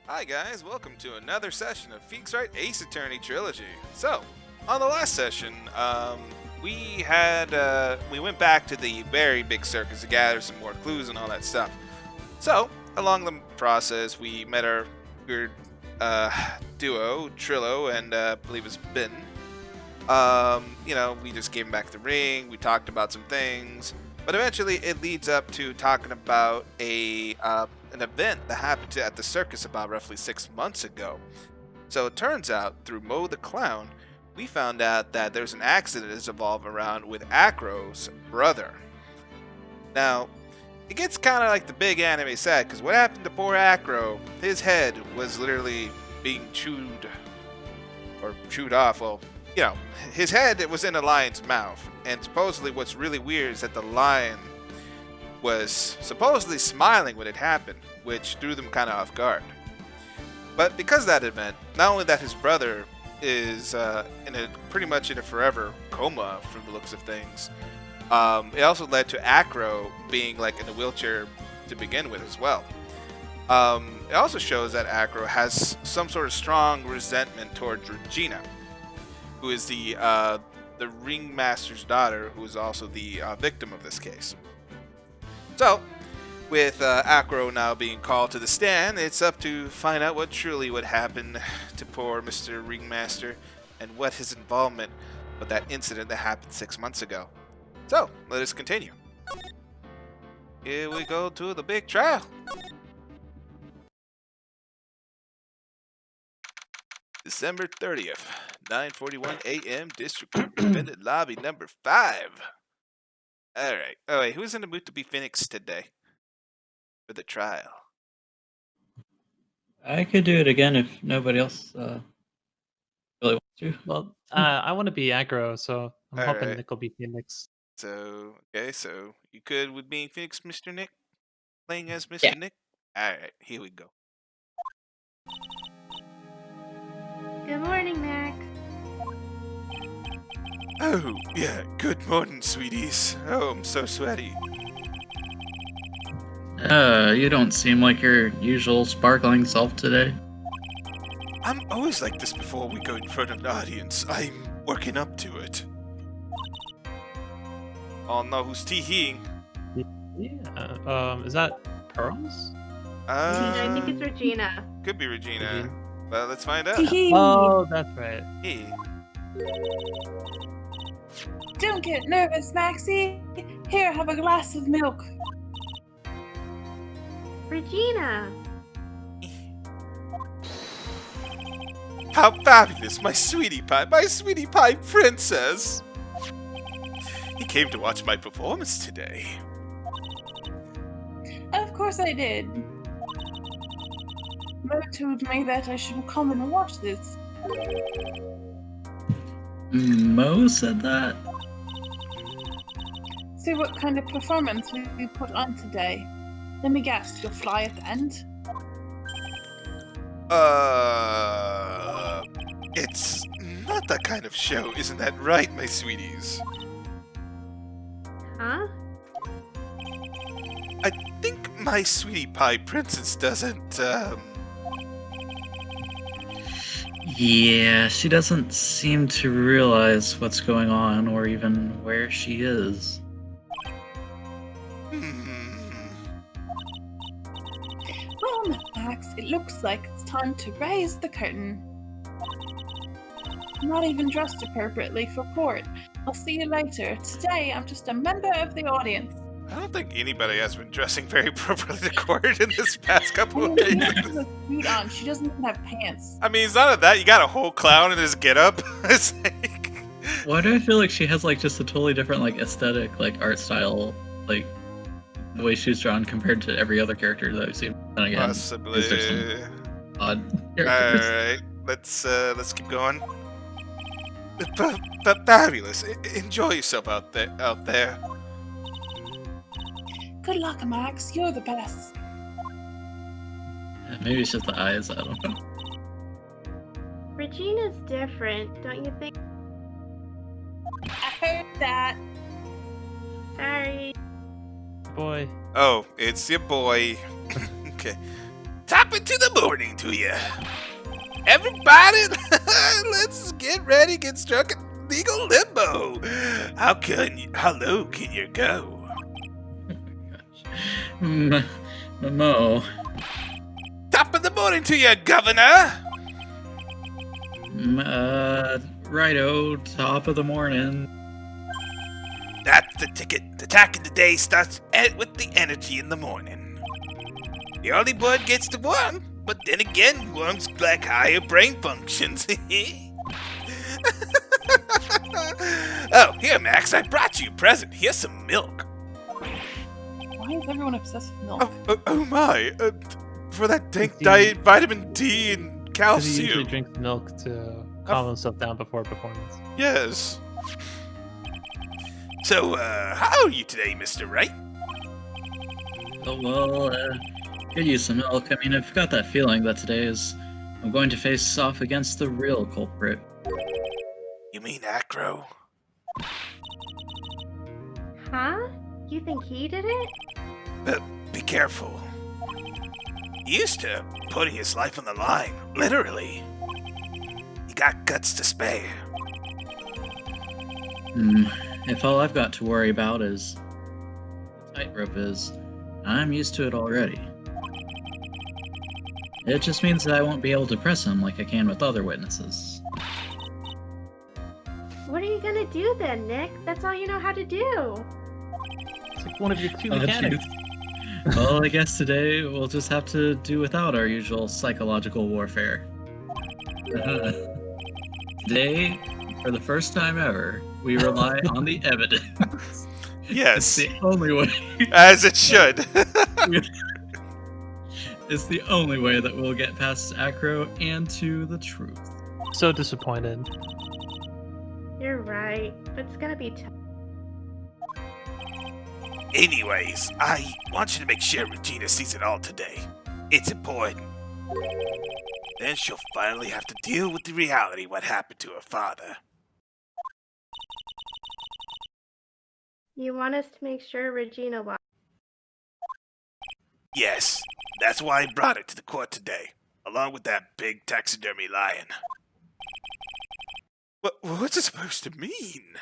Hi guys, welcome to another session of Wright Ace Attorney Trilogy. So, on the last session, we went back to the very big circus to gather some more clues and all that stuff. So, along the process, we met our weird duo, Trillo, and I believe it's Ben. We just gave him back the ring. We talked about some things, but eventually it leads up to talking about an event that happened at the circus about roughly 6 months ago. So it turns out through Mo the Clown, we found out that there's an accident that's evolved around with Acro's brother. Now, it gets kind of like the big anime sad, because what happened to poor Acro? His head was literally being chewed off. Well, his head was in a lion's mouth, and supposedly what's really weird is that the lion was supposedly smiling when it happened, which threw them kind of off guard. But because of that event, not only that his brother is pretty much in a forever coma from the looks of things, it also led to Acro being like in a wheelchair to begin with as well. It also shows that Acro has some sort of strong resentment towards Regina, who is the Ringmaster's daughter, who is also the victim of this case. So, with Acro now being called to the stand, it's up to find out what truly would happen to poor Mr. Ringmaster and what his involvement with that incident that happened 6 months ago. So, let us continue. Here we go to the big trial. December 30th, 9:41 a.m. District Court Defendant Lobby number 5. Alright. Oh wait, who's in the mood to be Phoenix today? For the trial. I could do it again if nobody else really wants to. Well, I want to be aggro, so I'm hoping Alright. Nick will be Phoenix. So you could with being Phoenix, Mr. Nick? Playing as Mr. Yeah. Nick? Alright, here we go. Good morning, Max. Oh, yeah, good morning, sweeties. Oh, I'm so sweaty. You don't seem like your usual sparkling self today. I'm always like this before we go in front of an audience. I'm working up to it. Oh no, who's teeing? Yeah. Is that Pearls? I think it's Regina. Could be Regina. Well, let's find out. Oh, that's right. Hey. Don't get nervous, Maxie. Here, have a glass of milk. Regina! How fabulous, my sweetie pie princess! He came to watch my performance today. Of course I did. Mo told me that I should come and watch this. Mo said that? See what kind of performance we put on today. Let me guess, you'll fly at the end? It's not that kind of show, isn't that right, my sweeties? Huh? I think my sweetie pie princess doesn't, Yeah, she doesn't seem to realize what's going on or even where she is. Well, Max, it looks like it's time to raise the curtain. I'm not even dressed appropriately for court. I'll see you later. Today, I'm just a member of the audience. I don't think anybody has been dressing very appropriately to court in this past couple of She has days. a suit on. She doesn't even have pants. I mean, it's not that you got a whole clown in his getup. It's like... Why do I feel like she has like just a totally different like aesthetic, like art style, like the way she's drawn compared to every other character that I've seen? And again, Possibly. is there some odd characters? Alright, let's keep going. Fabulous. Enjoy yourself out there. Good luck, Max. You're the best. Maybe it's just the eyes, I don't know. Regina's different, don't you think? I heard that. Sorry. Boy. Oh, it's your boy. Okay. Top it to the morning to you. Everybody, let's get ready, get struck at legal limbo. How low can you go? Mo. Top of the morning to you, Governor. Righto, top of the morning. That's the ticket. The attack of the day starts with the energy in the morning. The early bird gets the worm, but then again, worms lack higher brain functions. Oh, here, Max, I brought you a present. Here's some milk. Why is everyone obsessed with milk? Oh my. For that dank He- diet, vitamin D and Because he usually calcium. drinks milk to calm himself down before a performance. Yes. So, how are you today, Mr. Wright? Oh, well, could use some milk. I mean, I've got that feeling that I'm going to face off against the real culprit. You mean Acro? Huh? You think he did it? Be careful. He used to putting his life on the line, literally. He got guts to spare. If all I've got to worry about is the tightrope is, I'm used to it already. It just means that I won't be able to press him like I can with other witnesses. What are you gonna do then, Nick? That's all you know how to do. It's like one of your two Oh, mechanics. Well, I guess today we'll just have to do without our usual psychological warfare. Today, for the first time ever, we rely on the evidence. Yes, It's the only way. as it should. It's the only way that we'll get past Acro and to the truth. So disappointed. You're right, but it's gonna be tough. Anyways, I want you to make sure Regina sees it all today. It's important. Then she'll finally have to deal with the reality what happened to her father. You want us to make sure Regina watches. Yes, that's why I brought it to the court today, along with that big taxidermy lion. What's it supposed to mean?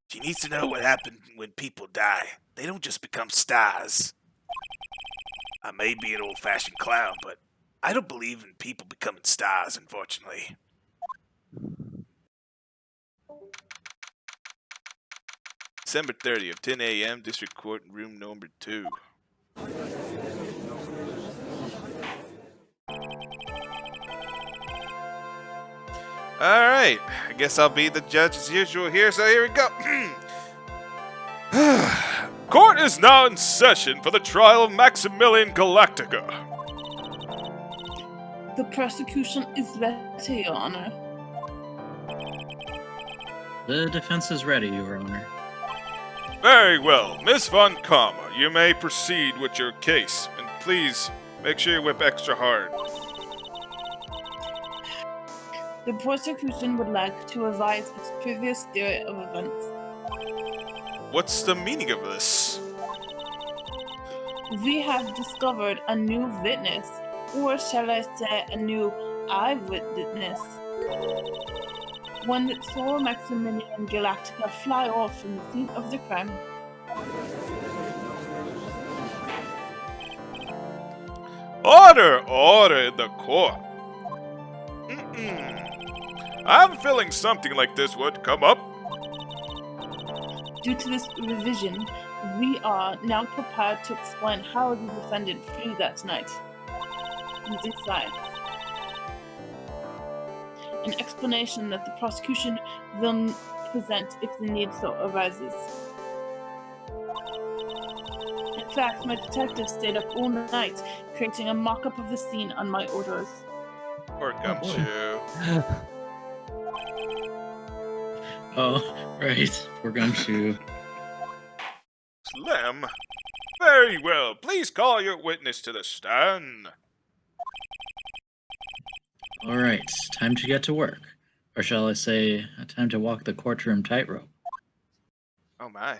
She needs to know what happened when people die. They don't just become stars. I may be an old-fashioned clown, but I don't believe in people becoming stars, unfortunately. December 30th, 10 a.m., District Court, room number 2. Alright, I guess I'll be the judge as usual here, so here we go. Court is now in session for the trial of Maximilian Galactica. The prosecution is ready, Your Honor. The defense is ready, Your Honor. Very well. Miss Von Kama, you may proceed with your case. And please, make sure you whip extra hard. The prosecution would like to revise its previous theory of events. What's the meaning of this? We have discovered a new witness, or shall I say a new eyewitness. One that saw Maximilian Galactica fly off from the scene of the crime. Order in the court. I have a feeling something like this would come up. Due to this revision, we are now prepared to explain how the defendant flew that night. Using science. An explanation that the prosecution will present if the need so arises. In fact, my detective stayed up all night creating a mock-up of the scene on my orders. Or gumshoe. Oh, right. Poor Gumshoe. Slim. Very well. Please call your witness to the stand. All right, time to get to work. Or shall I say, time to walk the courtroom tightrope. Oh my.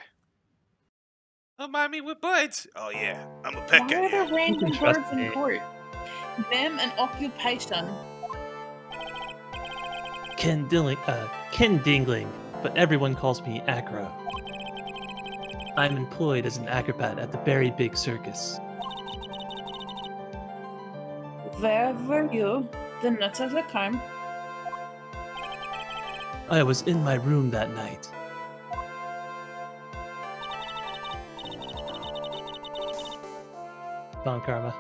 Oh, mommy, with birds. Oh yeah, I'm a Why pet are guy. there random can trust birds in me. court? Name and occupation. Ken Dingling, but everyone calls me Acro. I'm employed as an acrobat at the very big circus. Where were you the night of the crime? I was in my room that night. Von Karma.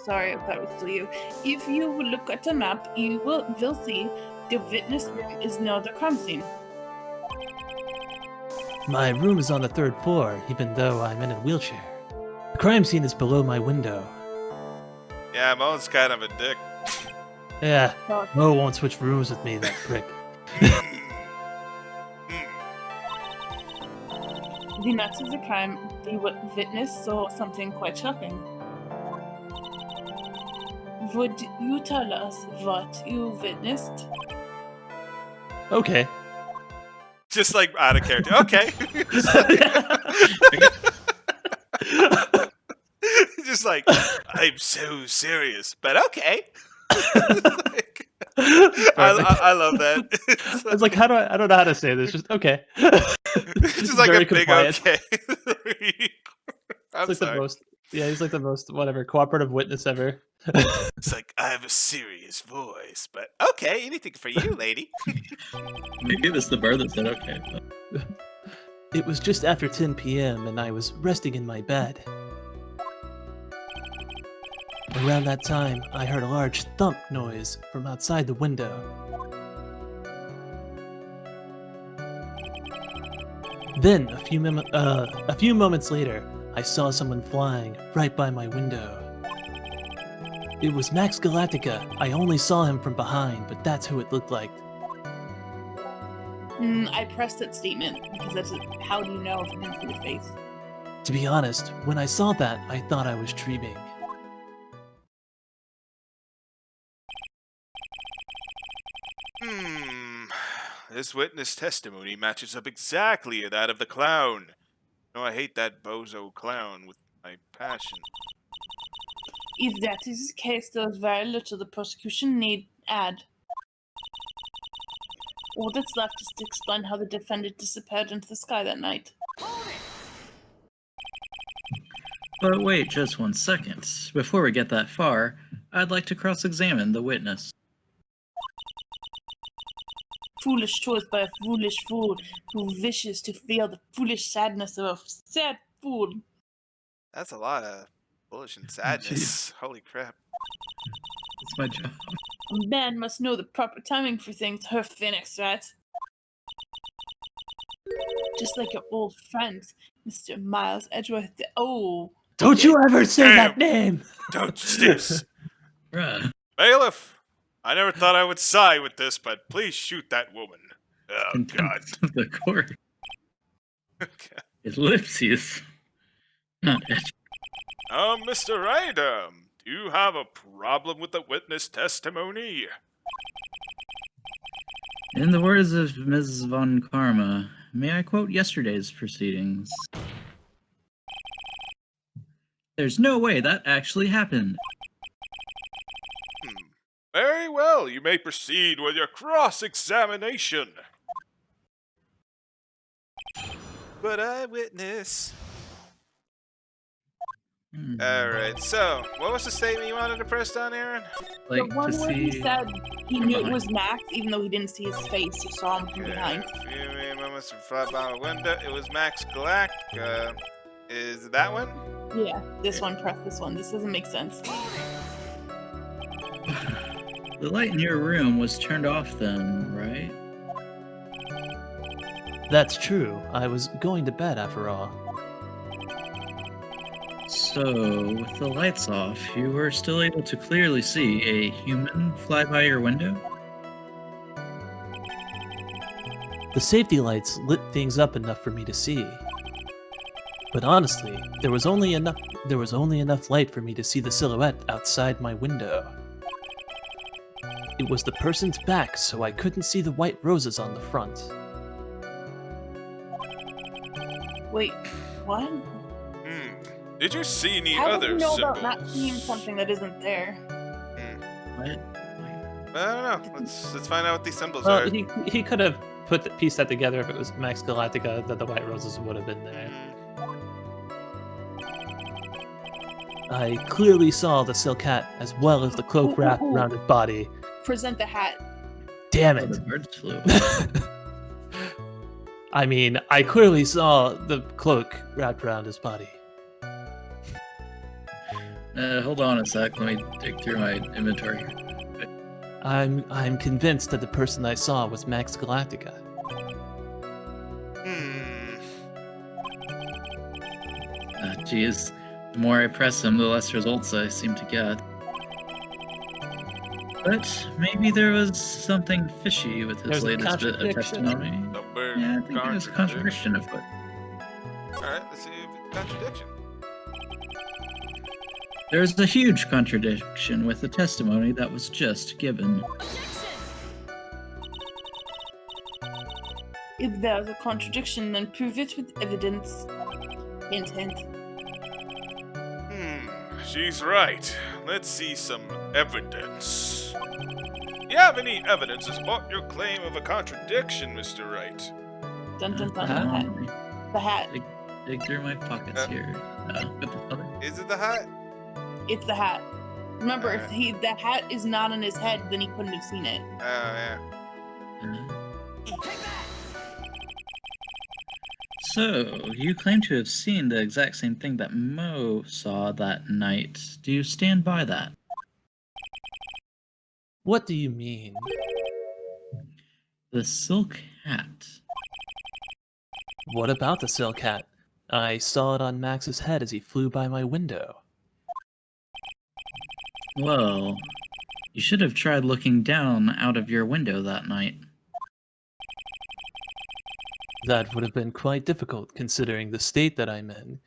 Sorry, that was still you. If you look at the map, you will see the witness room is near the crime scene. My room is on the 3rd floor, even though I'm in a wheelchair. The crime scene is below my window. Yeah, Mo's kind of a dick. Yeah, So, Mo won't switch rooms with me, that prick. the night of the crime, the witness saw something quite shocking. Would you tell us what you witnessed? Okay. Just like out of character. Okay. Just like, I'm so serious, but okay. Like, I love that. I was like, I don't know how to say this. Just okay. It's just like very a big compliant. okay. I'm It's like sorry. the most. Yeah, he's like the most whatever cooperative witness ever. It's like, I have a serious voice, but okay, anything for you, lady. Maybe it was the bird that said okay. It was just after 10 p.m. and I was resting in my bed. Around that time, I heard a large thump noise from outside the window. Then, a few moments later, I saw someone flying right by my window. It was Max Galactica. I only saw him from behind, but that's who it looked like. I pressed that statement because that's how do you know if you didn't see the face? To be honest, when I saw that, I thought I was dreaming. This witness testimony matches up exactly to that of the clown. No, I hate that bozo clown with my passion. If that is the case, there is very little the prosecution need add. All that's left is to explain how the defendant disappeared into the sky that night. But wait just 1 second. Before we get that far, I'd like to cross-examine the witness. Foolish choice by a foolish fool who wishes to feel the foolish sadness of a sad fool. That's a lot of bullish and sadness. Holy crap. It's my job. A man must know the proper timing for things, her Phoenix, right? Just like your old friend, Mr. Miles Edgeworth. Don't you ever say Damn. that name! Don't stiss. Bruh. Bailiff, I never thought I would sigh with this, but please shoot that woman. Oh, God. Contempt of the court. Okay. Ellipses. Not edge. Mr. Wright, do you have a problem with the witness testimony? In the words of Mrs. Von Karma, may I quote yesterday's proceedings? There's no way that actually happened. Very well, you may proceed with your cross-examination. But eyewitness. Alright, so, what was the statement you wanted to press down, Aaron? Like the one to where he see. said he knew it was Max, even though he didn't see his face. He saw him from behind. A few moments from fly by my window. It was Max Galactica. Is it that one? Yeah, this one, press this one. This doesn't make sense. The light in your room was turned off then, right? That's true. I was going to bed after all. So, with the lights off, you were still able to clearly see a human fly by your window? The safety lights lit things up enough for me to see. But honestly, there was only enough light for me to see the silhouette outside my window. It was the person's back, so I couldn't see the white roses on the front. Wait, What? Did you see any How do other you know symbols? about not seeing something that isn't there? What? I don't know. Let's find out what these symbols Well, are. he could have pieced that together if it was Max Galactica that the white roses would have been there. I clearly saw the silk hat as well as the cloak wrapped around his body. Present the hat. Damn Oh, the it! birds flew. I mean, I clearly saw the cloak wrapped around his body. Hold on a sec. Let me dig through my inventory here. I'm convinced that the person I saw was Max Galactica. Geez. The more I press him, the less results I seem to get. But maybe there was something fishy with his There's a latest bit of contradiction. testimony. The bird Yeah, I think there's a contradiction afoot. Alright, let's see if it's contradiction. There's a huge contradiction with the testimony that was just given. If there's a contradiction, then prove it with evidence. Hint, hint. She's right. Let's see some evidence. You have any evidence to support your claim of a contradiction, Mr. Wright? Dun dun dun. Uh, The hat. Dig through my pockets here. With the other. Is it the hat? It's the hat. Remember, Alright. if the hat is not on his head, then he couldn't have seen it. Oh, yeah. So, you claim to have seen the exact same thing that Mo saw that night. Do you stand by that? What do you mean? The silk hat. What about the silk hat? I saw it on Max's head as he flew by my window. Well, you should have tried looking down out of your window that night. That would have been quite difficult considering the state that I'm in.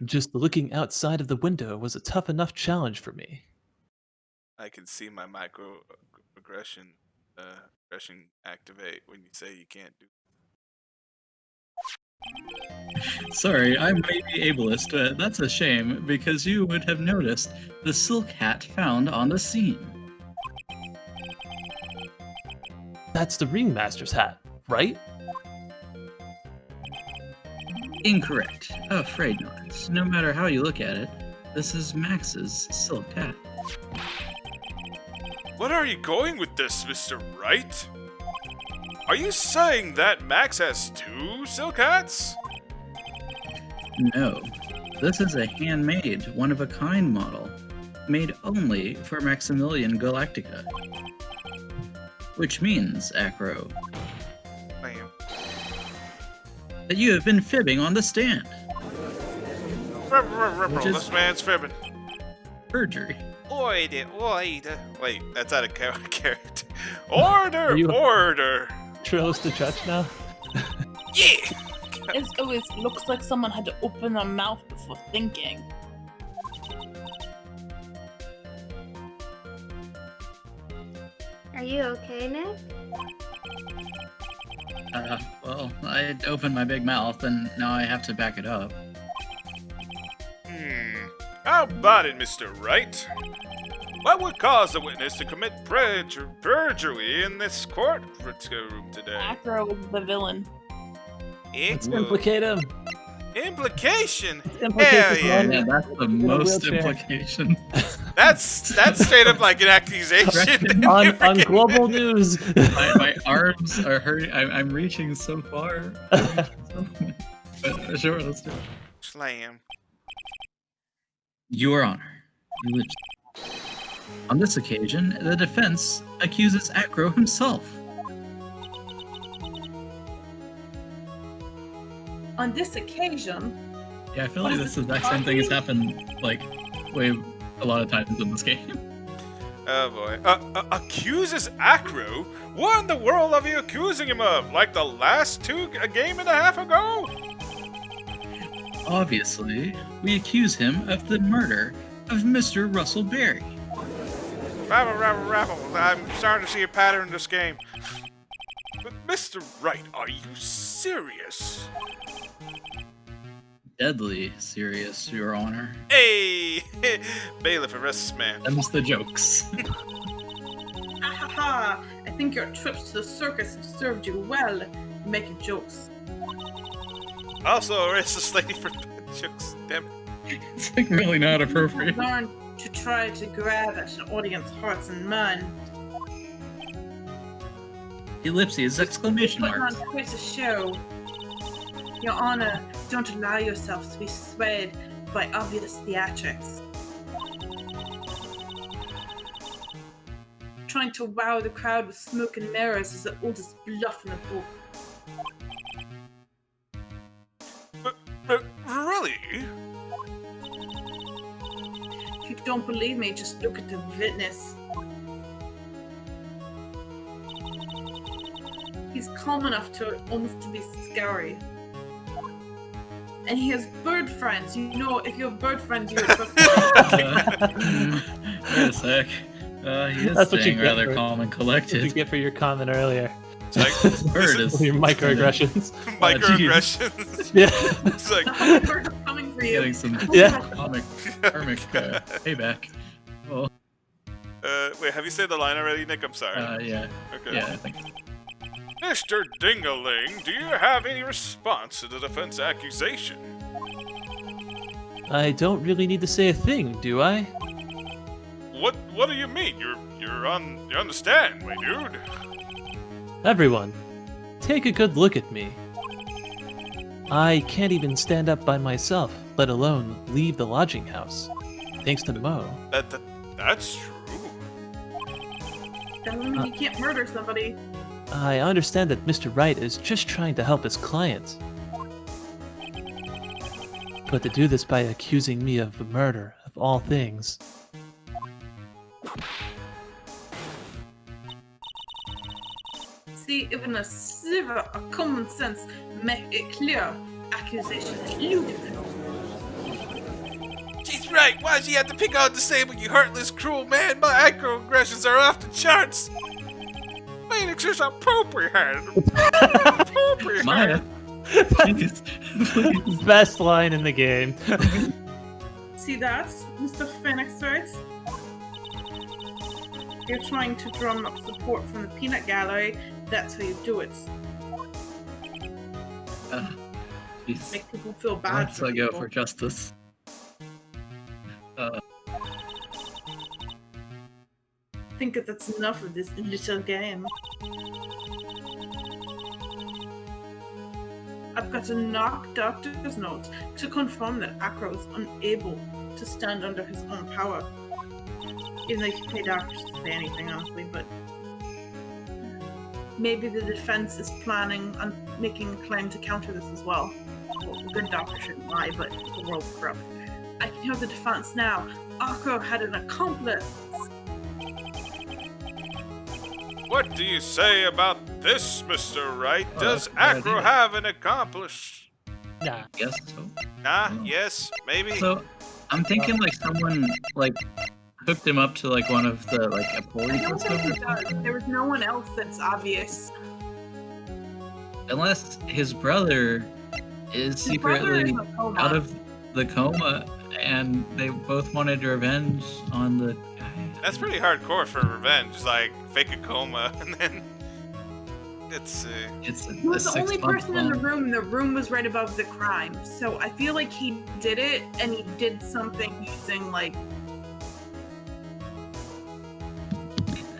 Just looking outside of the window was a tough enough challenge for me. I can see my microaggression aggression activate when you say you can't do. Sorry, I may be ableist, but that's a shame, because you would have noticed the silk hat found on the scene. That's the Ringmaster's hat, right? Incorrect. Afraid not. No matter how you look at it, this is Max's silk hat. What are you going with this, Mr. Wright? Are you saying that Max has two silk hats? No. This is a handmade, one-of-a-kind model, made only for Maximilian Galactica. Which means, Acro, Bam. that you have been fibbing on the stand. Which is- This man's fibbing. Perjury. Oida. Wait, that's out of character. Order! You- Order! Trills to church now? Yeah! It always looks like someone had to open their mouth before thinking. Are you okay, Nick? Well, I opened my big mouth and now I have to back it up. How about it, Mr. Wright? What would cause the witness to commit perjury in this courtroom today? Acro was the villain. Let's implicate him. Implication? Implicate Hell this yeah. man. Yeah, that's the In a most wheelchair. implication. That's straight up like an accusation. on global news. my arms are hurting. I'm reaching so far. But, sure, let's do it. Slam. Your Honor, you live. On this occasion, the defense accuses Acro himself. On this occasion, Yeah, I feel like this exact same thing has happened, like, a lot of times in this game. Oh boy. Accuses Acro? What in the world are you accusing him of? Like the last a game and a half ago? Obviously, we accuse him of the murder of Mr. Russell Berry. Rabble. I'm starting to see a pattern in this game. But Mr. Wright, are you serious? Deadly serious, Your Honor. Hey! Bailiff, arrest this man. Them's the jokes. Ahaha! I think your trips to the circus have served you well, making jokes. Also, arrest this lady for jokes. Damn. It's like really not appropriate. Learn to try to grab at an audience's hearts and mind. Ellipses, exclamation Putting on marks. quite a show. Your Honor, don't allow yourself to be swayed by obvious theatrics. Trying to wow the crowd with smoke and mirrors is the oldest bluff in the book. Really? If you don't believe me, just look at the witness. He's calm enough to almost to be scary. And he has bird friends. You know, if you have bird friends, you're trust Wait a sec. He is That's what you staying get rather for- calm and What did you collected. get for your comment earlier? It's like, Bird is Your microaggressions. microaggressions. Yeah. It's like, The hummingbird is coming for you. getting some Yeah. karmic payback. Well, wait, have you said the line already, Nick? I'm sorry. yeah. Okay. Yeah, I think. Mr. Dingaling, do you have any response to the defense accusation? I don't really need to say a thing, do I? What do you mean? You're on the stand, my dude. Everyone, take a good look at me. I can't even stand up by myself, let alone leave the lodging house. Thanks to Mo. That's true. Doesn't mean you can't murder somebody. I understand that Mr. Wright is just trying to help his client. But to do this by accusing me of murder, of all things. See, even a sliver of common sense make it clear accusation is ludicrous. She's right. Why'd you have to pick on disabled, you heartless, cruel man? My microaggressions are off the charts. Phoenix is appropriate. Appropriate. Maya. Please. Please. Best line in the game. See that, Mr. Phoenix, right? You're trying to drum up support from the peanut gallery. That's how you do it. Jeez. Make people feel bad Let's for go people. for justice. I think that that's enough of this little game. I've got a knock doctor's note to confirm that Acro is unable to stand under his own power. Even though you can pay doctors to say anything, honestly, but maybe the defense is planning on making a claim to counter this as well. Well, a good doctor shouldn't lie, but the world's corrupt. I can hear the defense now. Acro had an accomplice. What do you say about this, Mr. Wright? Does that's a bad Acro idea. have an accomplice? Nah. Yes. So. Nah, Oh. yes, maybe. So, I'm thinking like someone like hooked him up to like one of the like I employees don't or think he something. does. There was no one else that's obvious. Unless his brother is His brother is secretly in a coma. out of the coma, and they both wanted revenge on the guy. That's pretty hardcore for revenge. It's like fake a coma and then it's It's a, He was a the only 6-month person in the long- room, and the room was right above the crime. So I feel like he did it, and he did something using like.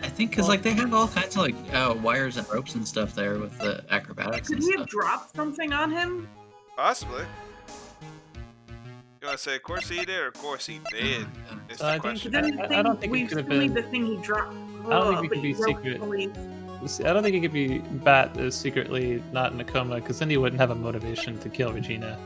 I think because like they have all kinds of like wires and ropes and stuff there with the acrobatics Could and he have stuff. dropped something on him? possibly. You wanna say of course he did or of course he did? It's I the think- question. Then the I thing, don't think it we could have still need been- the thing he dropped. I don't think it but could be he broke secret. police. See, I don't think it could be Bat is secretly not in a coma, because then he wouldn't have a motivation to kill Regina.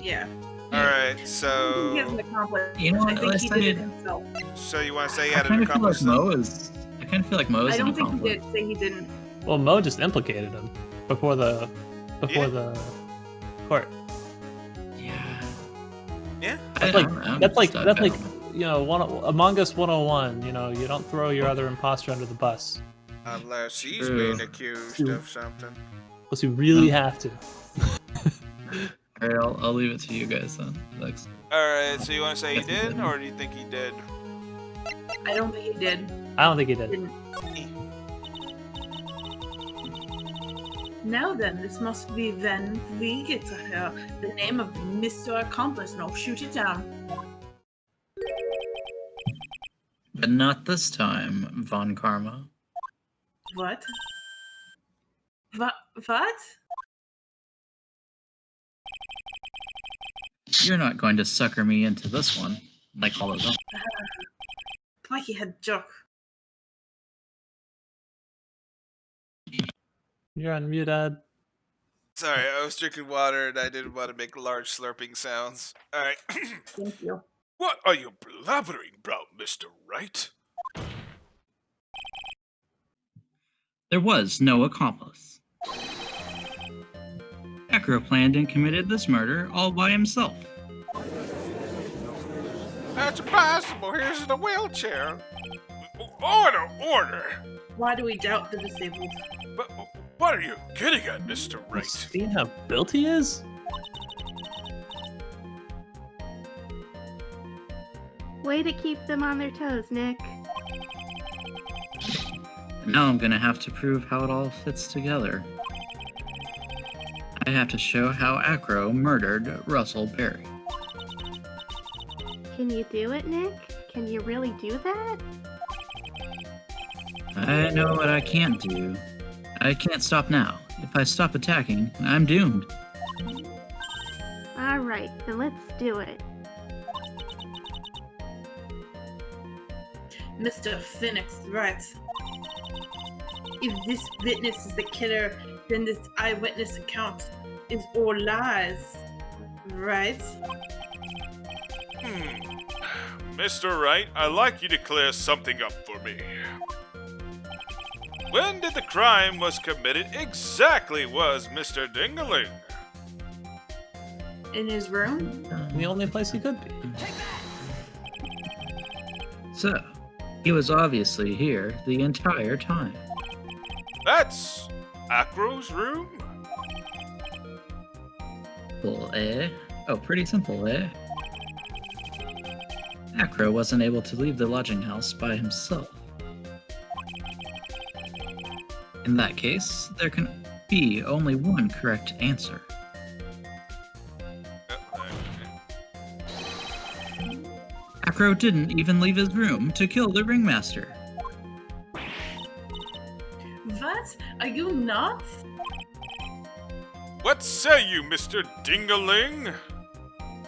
Yeah. Alright, He has so an accomplice. You know what, I think he last did it time himself. so you wanna say he I had kind an of feel like accomplice? Mo is. I kind of feel like Mo is I an don't think he accomplice. did. Say he didn't. Well, Mo just implicated him before the Yeah. the court. Yeah. Yeah. That's like you know, Among Us 101. You know, you don't throw your other imposter under the bus. Unless he's True. being accused of something. Unless you really have to. All right, I'll leave it to you guys then. Thanks. Alright, so you want to say he Yes, he did, did. or do you think he did? I don't think he did. I don't think he did. Didn't. Now then, this must be then we get to hear the name of Mr. Accomplice, and I'll shoot it down. But not this time, Von Karma. What? What? You're not going to sucker me into this one, like all of them. Like he had joke. You're on mute, Ad. Sorry, I was drinking water and I didn't want to make large slurping sounds. Alright. Thank you. What are you blabbering about, Mr. Wright? There was no accomplice. Acro planned and committed this murder all by himself. That's impossible. Here's in a wheelchair. Order! Why do we doubt the disabled? But what are you getting at, Mr. Wright? Seeing how built he is? Way to keep them on their toes, Nick. Now I'm gonna have to prove how it all fits together. I have to show how Acro murdered Russell Perry. Can you do it, Nick? Can you really do that? I know what I can't do. I can't stop now. If I stop attacking, I'm doomed. Alright, then let's do it. Mr. Phoenix, right. If this witness is the killer, then this eyewitness account is all lies, right? Mr. Wright, I'd like you to clear something up for me. When did the crime was committed exactly was Mr. Dingaling? In his room? The only place he could be. So, he was obviously here the entire time. That's Acro's room? Simple, eh? Oh, pretty simple, eh? Acro wasn't able to leave the lodging house by himself. In that case, there can be only one correct answer. Acro didn't even leave his room to kill the Ringmaster. What? Are you nuts? What say you, Mr. Dingaling?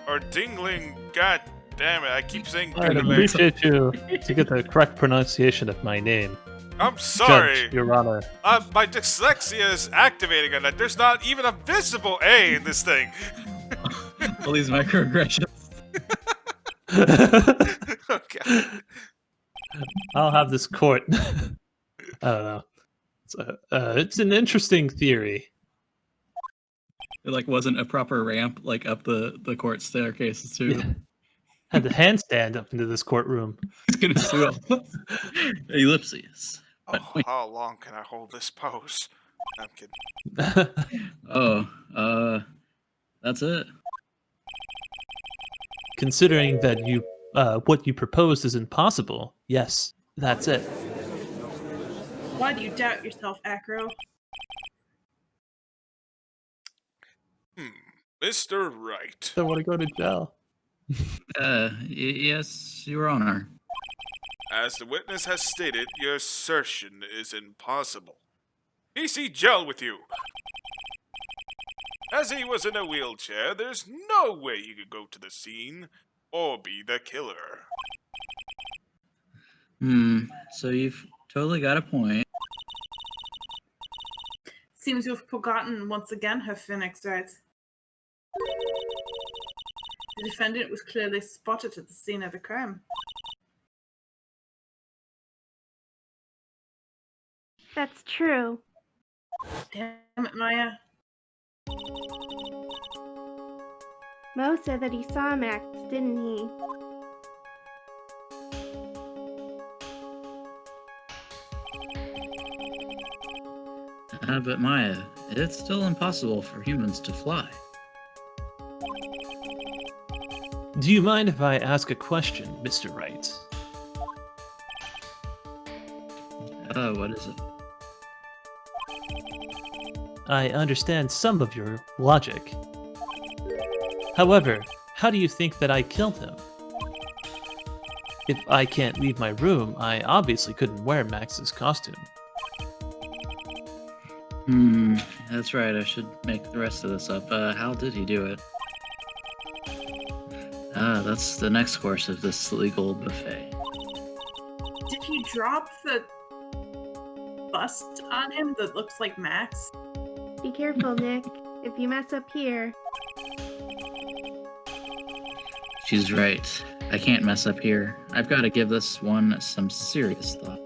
Or Dingling, god damn it, I keep saying I'd Dingaling. appreciate you to get the correct pronunciation of my name. I'm sorry. Judge, Your Honor. My dyslexia is activating on that. There's not even a visible A in this thing. All these microaggressions. Okay. I'll have this court. I don't know. It's an interesting theory. It like wasn't a proper ramp like up the court staircases too. Had the handstand up into this courtroom. It's gonna sue all ellipses. Oh, how long can I hold this pose? I'm kidding. That's it. Considering that you what you proposed is impossible, yes, that's it. Why do you doubt yourself, Acro? Mr. Wright. I want to go to jail. Yes, Your Honor. As the witness has stated, your assertion is impossible. PC gel with you. As he was in a wheelchair, there's no way you could go to the scene or be the killer. So you've totally got a point. Seems you've forgotten once again, Her Phoenix, right? The defendant was clearly spotted at the scene of the crime. That's true. Damn it, Maya. Mo said that he saw Max, didn't he? But Maya, it's still impossible for humans to fly. Do you mind if I ask a question, Mr. Wright? What is it? I understand some of your logic. However, how do you think that I killed him? If I can't leave my room, I obviously couldn't wear Max's costume. That's right, I should make the rest of this up. How did he do it? That's the next course of this legal buffet. Did he drop the bust on him that looks like Max? Be careful, Nick. If you mess up here, She's right. I can't mess up here. I've got to give this one some serious thought.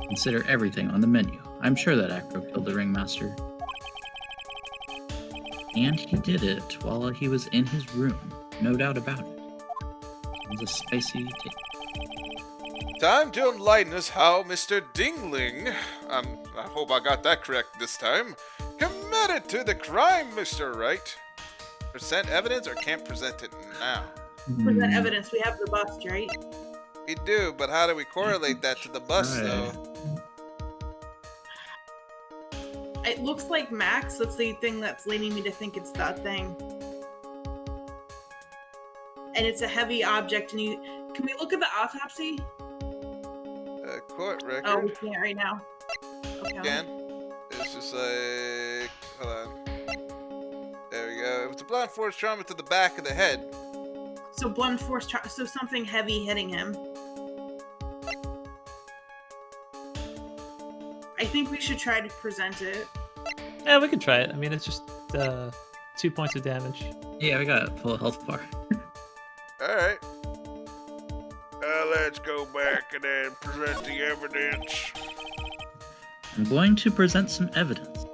Consider everything on the menu. I'm sure that Acro killed the Ringmaster. And he did it while he was in his room. No doubt about it. It was a spicy take. Time to enlighten us how Mr. Dingling, I hope I got that correct this time, committed to the crime, Mr. Wright. Present evidence or can't present it now? Present evidence. We have the bust, right? We do, but how do we correlate that to the bus, Right. though? It looks like Max. That's the thing that's leading me to think it's that thing. And it's a heavy object, and can we look at the autopsy? Court record. Oh, we can't right now. Okay. Again. It's just like... Hold on. There we go. It was a blunt force trauma to the back of the head. So blunt force, so something heavy hitting him. I think we should try to present it. Yeah, we can try it. I mean, it's just 2 points of damage. Yeah, we got a full health bar. Alright. Let's go back and then present the evidence. I'm going to present some evidence.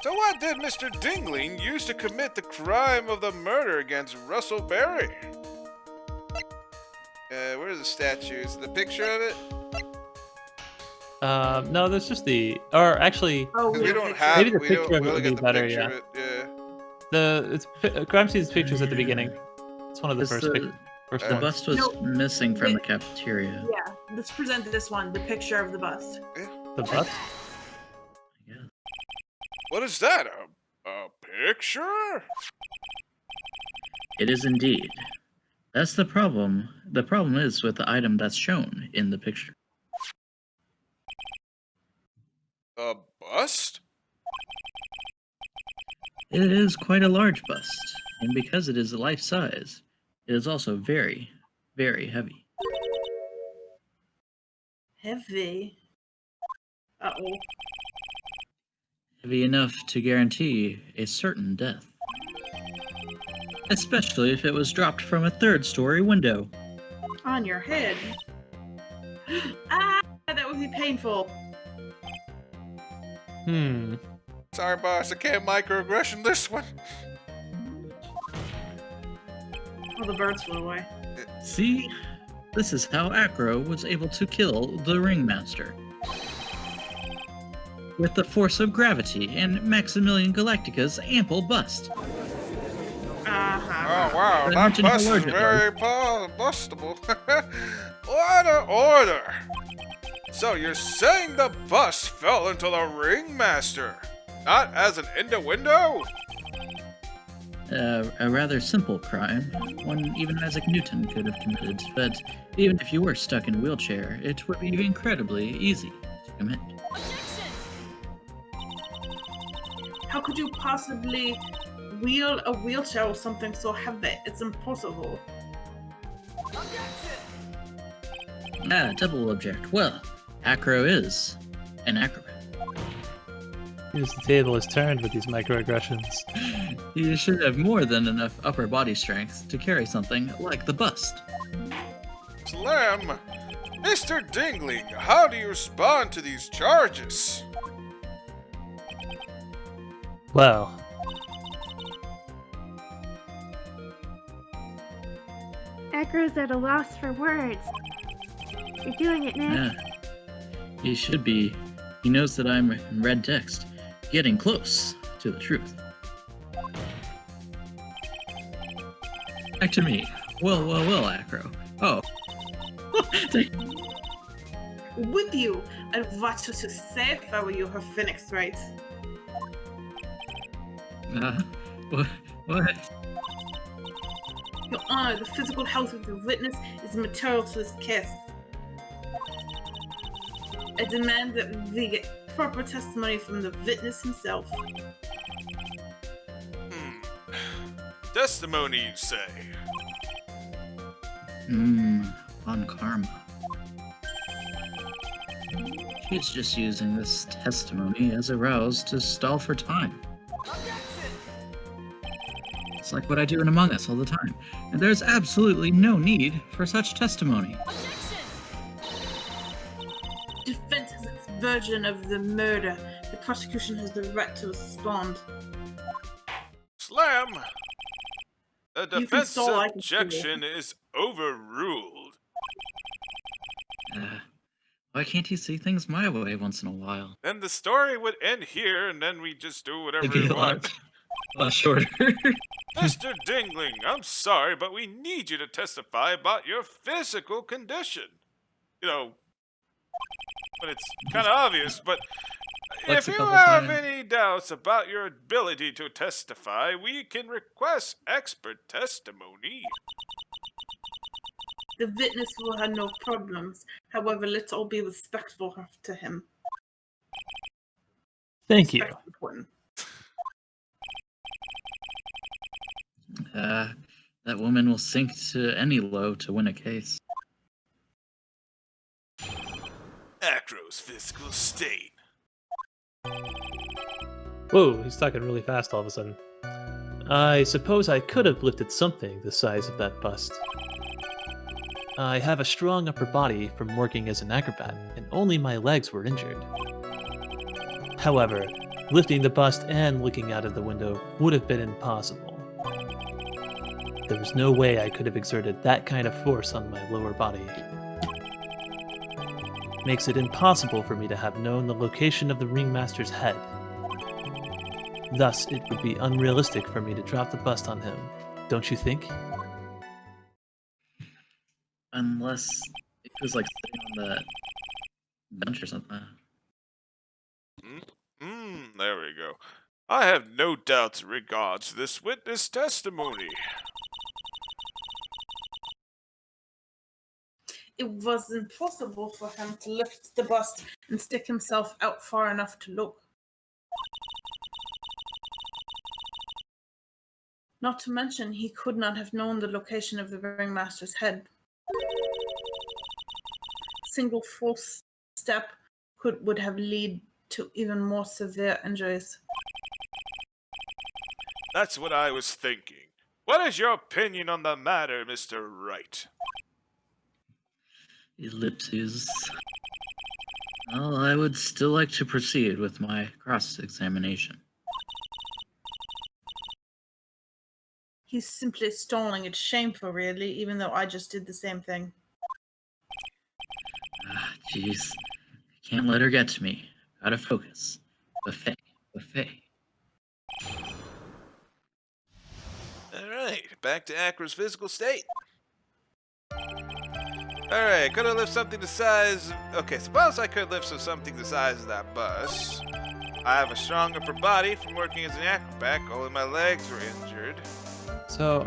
So what did Mr. Dingling use to commit the crime of the murder against Russell Berry? Where's the statue? Is the picture of it? No, there's just or actually, Oh, 'Cause we don't have have. Maybe the we picture don't, of we it only would be got the better, picture yeah. of it. Yeah. Crime scene's pictures at the beginning. It's one of the This first the- first The ones. bust was No, missing from the wait. cafeteria. Yeah, let's present this one, the picture of the bust. The bust? Yeah. What is that? A picture? It is indeed. That's the problem. The problem is with the item that's shown in the picture. A bust? It is quite a large bust, and because it is life size, it is also very, very heavy. Heavy. Uh-oh. Heavy enough to guarantee a certain death. Especially if it was dropped from a third-story window. On your head. Ah, that would be painful. Sorry, boss. I can't microaggression this one. Oh, the birds flew away. See? This is how Acro was able to kill the Ringmaster. With the force of gravity and Maximilian Galactica's ample bust. Uh-huh. Oh wow, I that mentioned how bust is large it very bustable. Order! So you're saying the bus fell into the Ringmaster, not as an innuendo? A rather simple crime, one even Isaac Newton could have committed, but even if you were stuck in a wheelchair, it would be incredibly easy to commit. How could you possibly wheel a wheelchair with something so heavy? It's impossible. Double object. Well, Acro is an acrobat. Here's the table is turned with these microaggressions. You should have more than enough upper body strength to carry something like the bust. Slam! Mr. Dingling, how do you respond to these charges? Well, Acro's at a loss for words. You're doing it, Nick. Yeah. You should be He knows that I'm in red text, getting close to the truth. Back to me. Well, Acro. Oh. With you, I'd watch what you say if I were you, her Phoenix, right? What? Your Honor, the physical health of the witness is material to this case. I demand that we get proper testimony from the witness himself. Testimony, you say? On karma. She's just using this testimony as a rouse to stall for time. It's like what I do in Among Us all the time, and there's absolutely no need for such testimony. Defense has its version of the murder. The prosecution has the right to respond. Slam! The You can defense stall, I can objection is overruled. Why can't he see things my way once in a while? Then the story would end here, and then we just do whatever It'd be we a want. lot shorter. Mr. Dingling, I'm sorry, but we need you to testify about your physical condition. You know, when it's kind of obvious, but if you have any doubts about your ability to testify, we can request expert testimony. The witness will have no problems. However, let's all be respectful to him. Thank you. Respect is important. That woman will sink to any low to win a case. Acro's physical state. Whoa, he's talking really fast all of a sudden. I suppose I could have lifted something the size of that bust. I have a strong upper body from working as an acrobat, and only my legs were injured. However, lifting the bust and looking out of the window would have been impossible. There was no way I could have exerted that kind of force on my lower body. Makes it impossible for me to have known the location of the Ringmaster's head. Thus, it would be unrealistic for me to drop the bust on him, don't you think? Unless it was like sitting on the bench or something. There we go. I have no doubts in regards to this witness testimony. It was impossible for him to lift the bust and stick himself out far enough to look. Not to mention, he could not have known the location of the Ringmaster's head. Single false step would have led to even more severe injuries. That's what I was thinking. What is your opinion on the matter, Mr. Wright? Ellipses. Well, I would still like to proceed with my cross-examination. He's simply stalling. It's shameful, really, even though I just did the same thing. Jeez. Can't let her get to me. Gotta focus. Buffet. Alright, back to Acro's physical state. Alright, could I lift something the size... Okay, suppose I could lift something the size of that bus. I have a strong upper body from working as an acrobat, only my legs were injured. So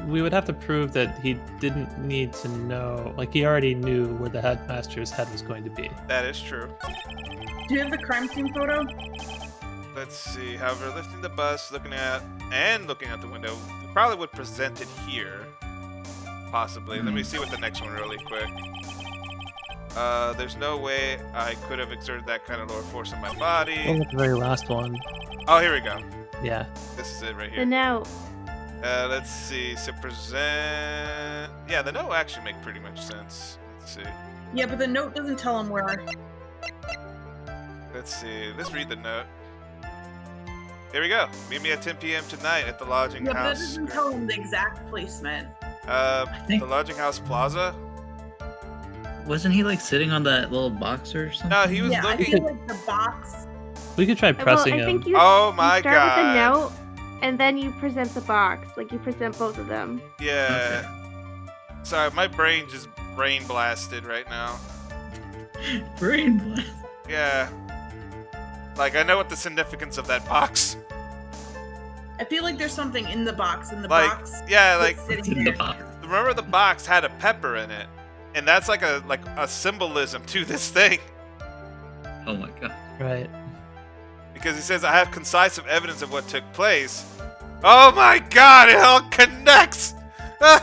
we would have to prove that he didn't need to know, like he already knew where the headmaster's head was going to be. That is true. Do you have the crime scene photo? Let's see, however, lifting the bus, looking out the window, we probably would present it here. Possibly. Let me see what the next one really quick. There's no way I could have exerted that kind of lower force on my body. Oh, the very last one. Oh, here we go. Yeah. This is it right The here. note. Let's see. So present... Yeah, the note actually make pretty much sense. Let's see. Yeah, but the note doesn't tell him where. Let's see. Let's read the note. Here we go. Meet me at 10 p.m. tonight at the lodging Yeah, but that house. doesn't tell him the exact placement. The lodging house plaza. Wasn't he like sitting on that little box or something? No, he was Yeah, I looking. feel like the box. We could try Well, pressing I him. think you, Oh my you start with God. the note, and then you present the box. Like, you present both of them. Yeah. Sorry, my brain just brain blasted right now. Brain blast. Yeah. Like, I know what the significance of that box. I feel like there's something in the box, and the Like, box. yeah, is like, sitting It's in the there. box. remember the box had a pepper in it, and that's like a symbolism to this thing. Oh my god. Right. Because he says, I have concise evidence of what took place. Oh my God, it all connects! Ah!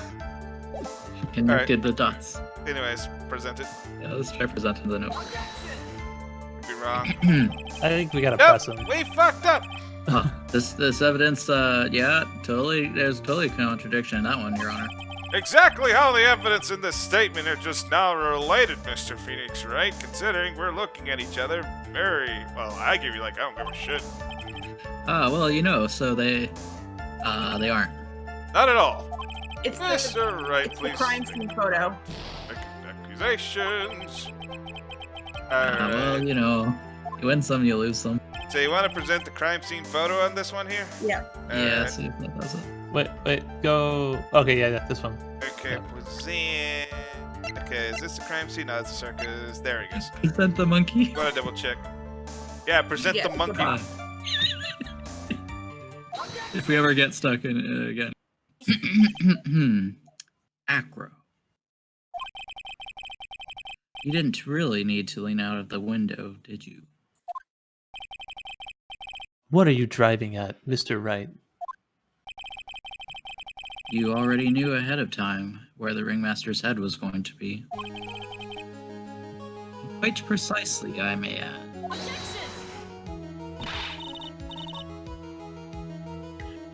Connected the dots. Anyways, present it. Yeah, let's try presenting the note. Could be wrong. I think we gotta Nope, press him. we fucked up! Oh, this evidence, yeah, totally. There's totally a contradiction in that one, Your Honor. Exactly how the evidence in this statement are just now related, Mr. Phoenix, right? Considering we're looking at each other very well. I give you like I don't give a shit. Well, you know, so they aren't. Not at all. It's the, Mr. Wright, it's the please. crime scene photo. Make accusations. Well, you know, you win some, you lose some. So you want to present the crime scene photo on this one here? Yeah. Yeah, Alright. see if that does it. Wait, go. Okay, yeah, this one. Okay, present. Okay, is this the crime scene? No, it's a circus. There he goes. Present the monkey. Want to double check? Yeah, present Yeah, the monkey. Ah. If we ever get stuck in it again. Acro. You didn't really need to lean out of the window, did you? What are you driving at, Mr. Wright? You already knew ahead of time where the Ringmaster's head was going to be. Quite precisely, I may add.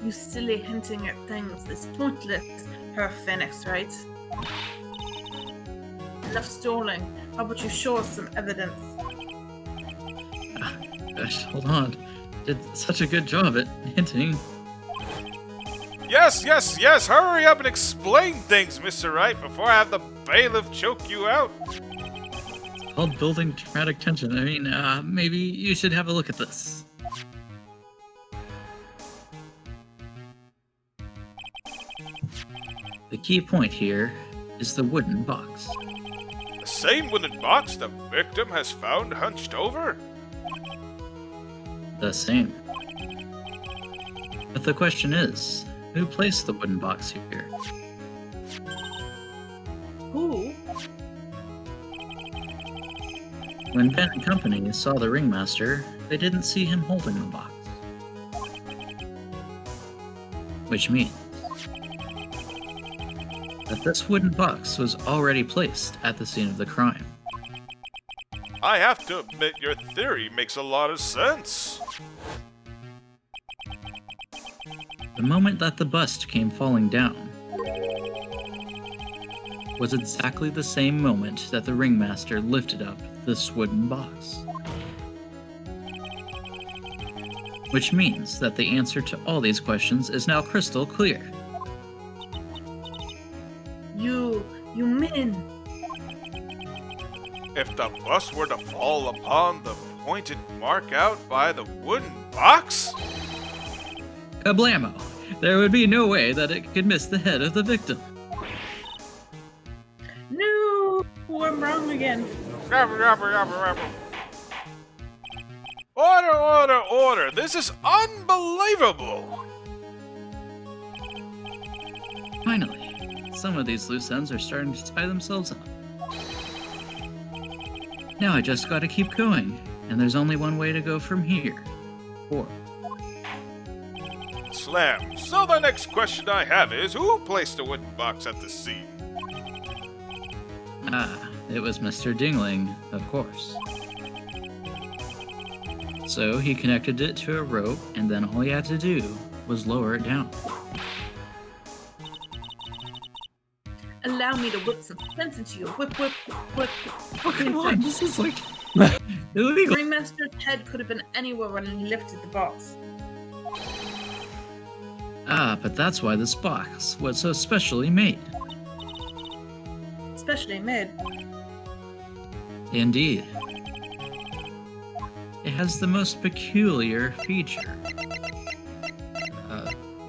You silly hinting at things is pointless, Herr Phoenix, right? Enough stalling. How about you show us some evidence? Gosh, hold on. Did such a good job at hinting. Yes, yes, yes! Hurry up and explain things, Mr. Wright, before I have the bailiff choke you out. It's called building dramatic tension. I mean, maybe you should have a look at this. The key point here is the wooden box. The same wooden box the victim has found hunched over? The same. But the question is, who placed the wooden box here? Who? When Ben and company saw the Ringmaster, they didn't see him holding the box. Which means that this wooden box was already placed at the scene of the crime. I have to admit your theory makes a lot of sense. The moment that the bust came falling down was exactly the same moment that the Ringmaster lifted up this wooden box. Which means that the answer to all these questions is now crystal clear. You mean? If the bus were to fall upon the pointed mark out by the wooden box? Kablamo! There would be no way that it could miss the head of the victim. No! I'm wrong again. Order, order, order! This is unbelievable! Finally, some of these loose ends are starting to tie themselves up. Now I just gotta keep going, and there's only one way to go from here. Or Slam. So the next question I have is, who placed the wooden box at the scene? it was Mr. Dingling, of course. So he connected it to a rope, and then all he had to do was lower it down. Allow me to whip some sense into you. Whip, whip, whip. Oh, come on, this is like The illegal. Ringmaster's head could have been anywhere when he lifted the box. But that's why this box was so specially made. Specially made. Indeed. It has the most peculiar feature.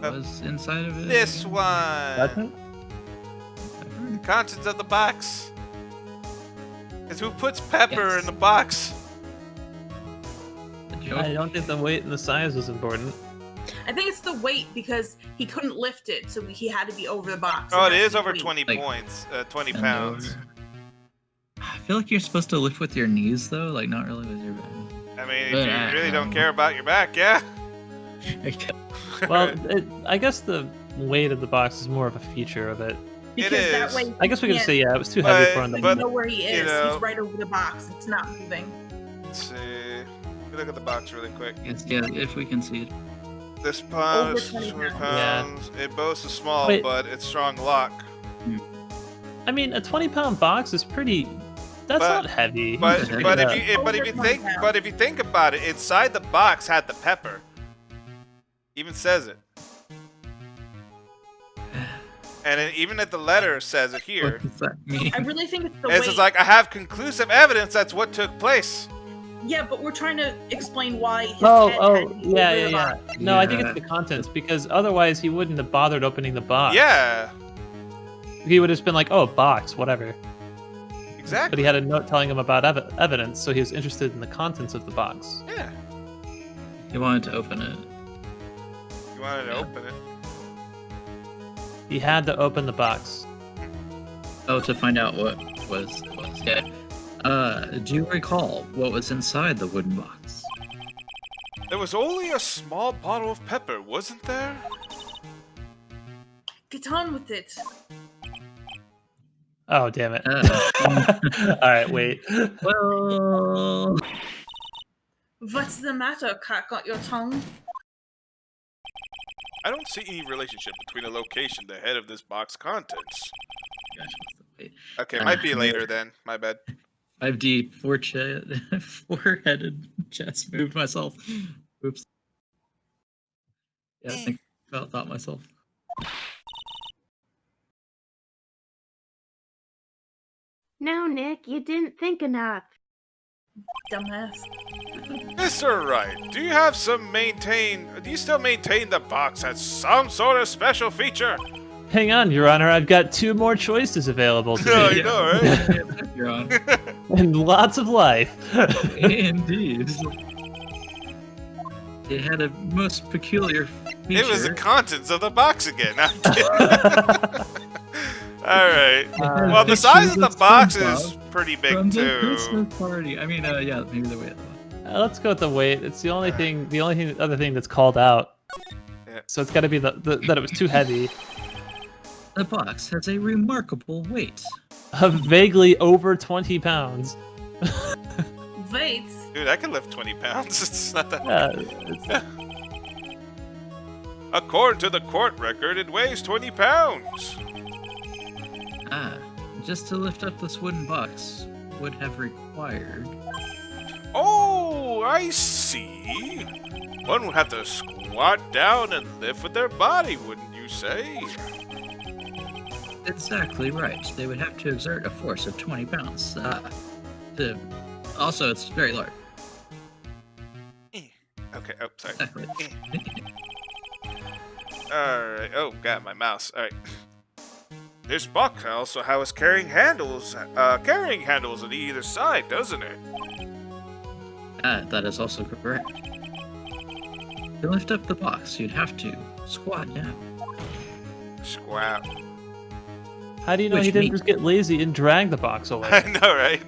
What was inside of it? This again? one. Pepper? The contents of the box. Is who puts pepper Yes. in the box? A joke? I don't think the weight and the size was important. I think it's the weight because he couldn't lift it, so he had to be over the box. Oh, it and that's is the over weight. 20 Like, points. 20 And pounds. over. I feel like you're supposed to lift with your knees, though, like not really with your back. I mean, if But you really don't um, care about your back, yeah. Well, I guess the weight of the box is more of a feature of it. Because it that is. way I guess we he could can't- say, yeah, it was too heavy for him so to you but- know where he you is. know- He's right over the box. It's not moving. Let's see. Let me look at the box really quick. Yes, yeah, if we can see it. This pound Over is 20 20 pounds. pounds. It boasts a small Wait. but it's strong lock. I mean, a 20-pound box is pretty. That's But- not heavy. But Pick it but up. if you but if you Over think 20 but if you think about it, inside the box had the pepper. Even says it. And even if the letter says it here, What does that mean? I really think it's the it's weight. just like I have conclusive evidence that's what took place. Yeah, but we're trying to explain why his Oh, head oh, had to be yeah, over yeah, the yeah. box. No, I think Yeah. it's the contents because otherwise he wouldn't have bothered opening the box. Yeah, He would have just been like, "Oh, box, whatever." But exactly. he had a note telling him about evidence, so he was interested in the contents of the box. Yeah, He wanted to open it. you wanted to open it. He had to open the box. Oh, to find out what was. Yeah. Do you recall what was inside the wooden box? There was only a small bottle of pepper, wasn't there? Get on with it. Oh, damn it! Uh, All right, wait. well, What's the matter? Cat got your tongue? I don't see any relationship between the location, the head of this box contents. gosh, what's the weight? Okay, might be later then. My bad. 5D four-headed chest moved myself. Oops. Yeah, I think I thought myself. No, Nick, you didn't think enough. Dumbass. Mr. Wright, do you still maintain the box has some sort of special feature? Hang on, Your Honor. I've got 2 more choices available to No, me, you know, right? You're on. and lots of life. Indeed. It had a most peculiar feature. It was the contents of the box again. I'm kidding. Alright. Well, the size of the box is pretty big from the too. Christmas party. I mean, yeah, maybe the weight. Let's go with the weight. It's the only thing. The only other thing that's called out. Yeah. So it's got to be that it was too heavy. The box has a remarkable weight. Vaguely over 20 pounds. Wait. Dude, I can lift 20 pounds. It's not that. Yeah, According to the court record, it weighs 20 pounds. Ah, just to lift up this wooden box would have required. Oh, I see. One would have to squat down and lift with their body, wouldn't you say? Exactly right. They would have to exert a force of 20 pounds. Also, it's very large. Okay, oh, sorry. Exactly. Alright, oh, got my mouse. Alright. This box also has carrying handles on either side, doesn't it? That is also correct. To lift up the box, you'd have to squat down. Squat. How do you know Which he didn't means- just get lazy and drag the box I away? know, right?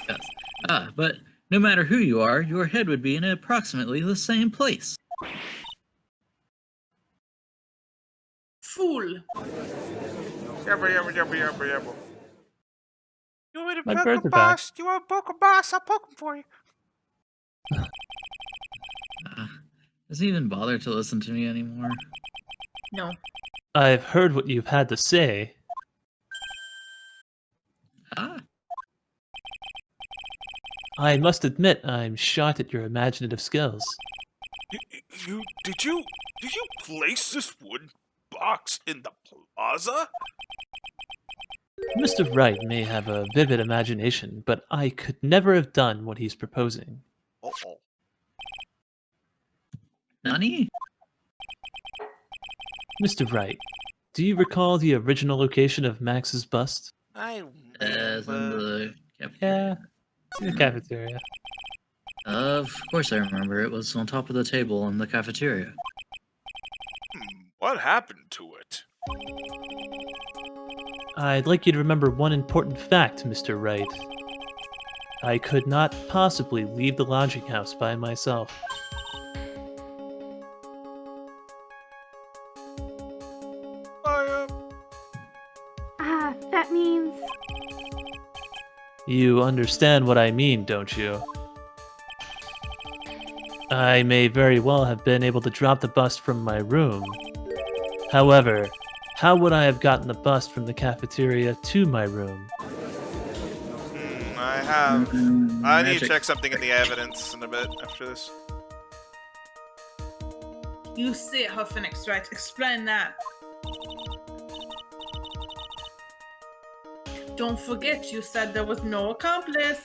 Yes. But no matter who you are, your head would be in approximately the same place. Fool. Yabba. You want me to My poke birds a are back. boss? You want to poke a boss? I'll poke him for you. Does he even bother to listen to me anymore? No. I've heard what you've had to say. Ah, I must admit, I'm shocked at your imaginative skills. Did you place this wooden box in the plaza? Mr. Wright may have a vivid imagination, but I could never have done what he's proposing. Uh-oh. Nani? Mr. Wright, do you recall the original location of Max's bust? I As in remember. the Yeah, cafeteria. it's in the cafeteria. Of course I remember. It was on top of the table in the cafeteria. What happened to it? I'd like you to remember one important fact, Mr. Wright. I could not possibly leave the lodging house by myself. That means You understand what I mean, don't you? I may very well have been able to drop the bust from my room. However, how would I have gotten the bust from the cafeteria to my room? I need to Magic. check something in the evidence in a bit after this. You see it, Huffenix, right? Explain that. Don't forget, you said there was no accomplice.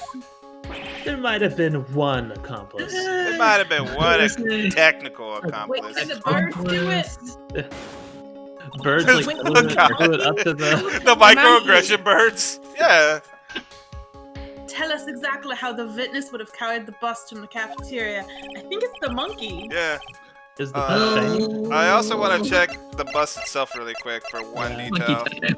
There might have been one accomplice. There might have been one Listen. technical Wait, accomplice. can the birds do it? Birds like Wait, flew it God. up to the. The microaggression birds. Yeah. Tell us exactly how the witness would have carried the bust from the cafeteria. I think it's the monkey. Yeah. Is the Uh, thing? I also want to check the bus itself really quick for one Yeah. detail.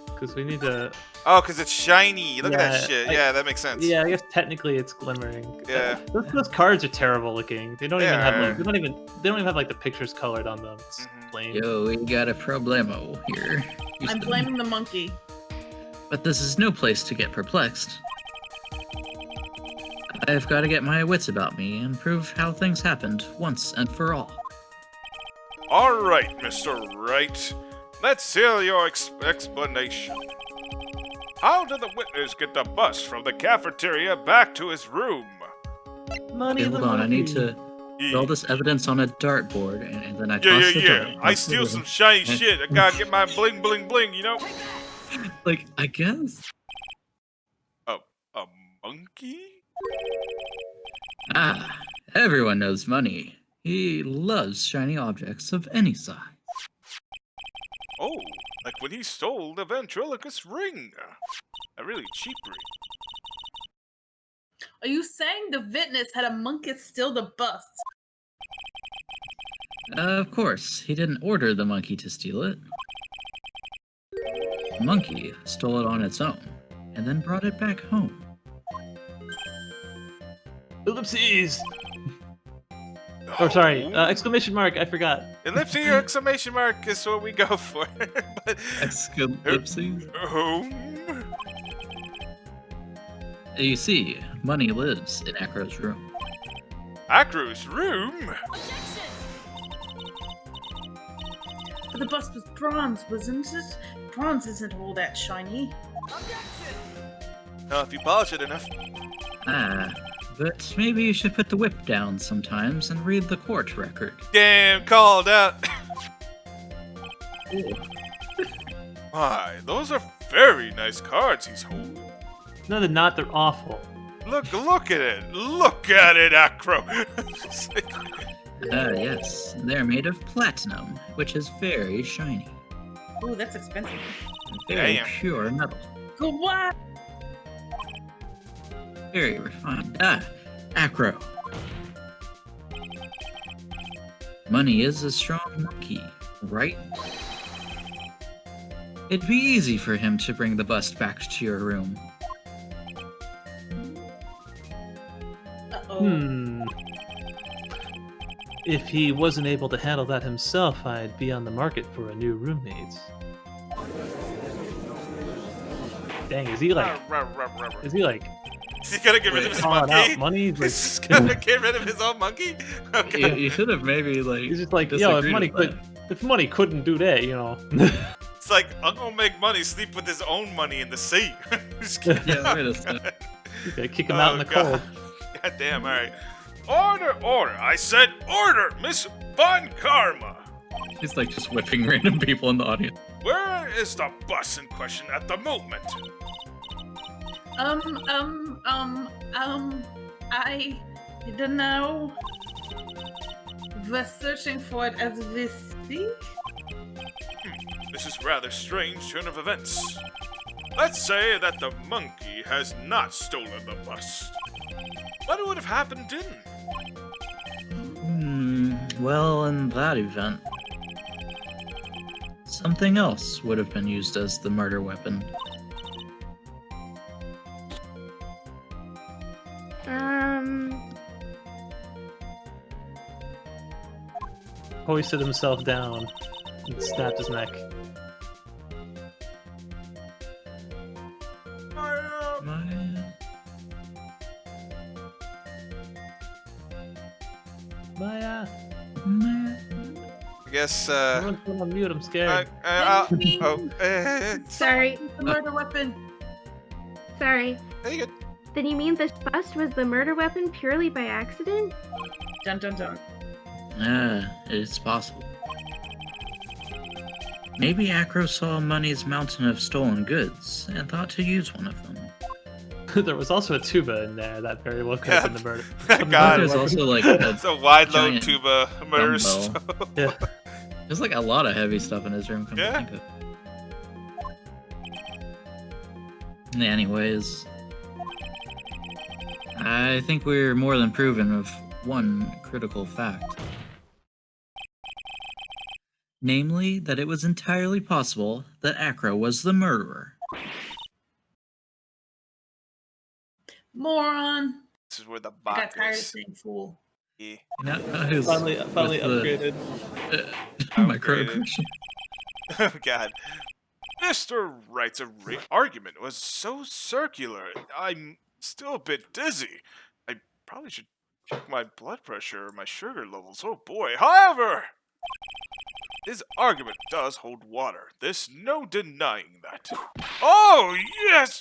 Because we need to. Oh, because it's shiny. Look at that Yeah, shit. I- Yeah, that makes sense. Yeah, I guess technically it's glimmering. Yeah. Those cards are terrible looking. They don't even They have are. like they don't even have like the pictures colored on them. It's Mhm. plain. Yo, we got a problemo here. I'm Houston. blaming the monkey. But this is no place to get perplexed. I've got to get my wits about me and prove how things happened once and for all. All right, Mr. Wright. Let's hear your explanation. How did the witness get the bus from the cafeteria back to his room? Money. Okay, the hold on. I need monkey. to put all this evidence on a dartboard, and then I Yeah, toss the yeah, dart. yeah. I steal some shiny shit. I gotta get my bling, bling, bling, you know? Like, I guess. A monkey? Ah, everyone knows Money. He loves shiny objects of any size. Oh, like when he stole the ventriloquist ring. A really cheap ring. Are you saying the witness had a monkey steal the bust? Of course, he didn't order the monkey to steal it. The monkey stole it on its own, and then brought it back home. Ellipses. Oh, sorry. Exclamation mark. I forgot. Ellipse or exclamation mark is what we go for. But, Ellipses. home? You see, Money lives in Acro's room. Acro's room? But the bust was bronze, wasn't it? Bronze isn't all that shiny. No, if you polish it enough. Ah, but maybe you should put the whip down sometimes and read the court record. Damn, called out. My, those are very nice cards he's holding. No, they're not. They're awful. Look at it. Look at it, Acro. Ah, yes, they're made of platinum, which is very shiny. Ooh, that's expensive. Very Damn. pure metal. Go what? Very refined. Ah, Acro. Money is a strong monkey, right? It'd be easy for him to bring the bust back to your room. Uh-oh. If he wasn't able to handle that himself, I'd be on the market for a new roommate. Dang, is he like? Is he like? Is he gonna get rid of his calling monkey? out money? Like, Is he gonna get rid of his own monkey? Okay. You should have maybe like. he's just like, yo, if money couldn't do that, you know. It's like, I'm gonna make money sleep with his own money in the sea. Just kidding. Yeah, wait a second. You gotta kick him out in the God. cold. God damn, alright. Order! I said order, Miss Von Karma! He's like just whipping random people in the audience. Where is the bus in question at the moment? I don't know. We're searching for it as we speak. This is rather strange turn of events. Let's say that the monkey has not stolen the bus. What would have happened then? Well, in that event, something else would have been used as the murder weapon. Hoisted himself down and snapped his neck. Maya! I guess, Everyone's going on mute, I'm scared. Sorry. The murder weapon. Sorry. Hey, good. Then you mean this bust was the murder weapon purely by accident? Dun dun dun. It's possible. Maybe Acro saw Money's mountain of stolen goods and thought to use one of them. There was also a tuba in there that very well could have been the murder. God. There's also like a It's a wide load giant tuba murders. dumbbell. Yeah. There's like a lot of heavy stuff in his room. Come to think of it. Anyways, I think we're more than proven of one critical fact. Namely, that it was entirely possible that Acro was the murderer. Moron. This is where the I got bot tired of is. saying fool. Yeah. Finally with upgraded. Microaggression. Oh, God. Mr. Wright's argument was so circular. I'm still a bit dizzy. I probably should check my blood pressure or my sugar levels. Oh, boy. However, his argument does hold water. There's no denying that. Oh, yes!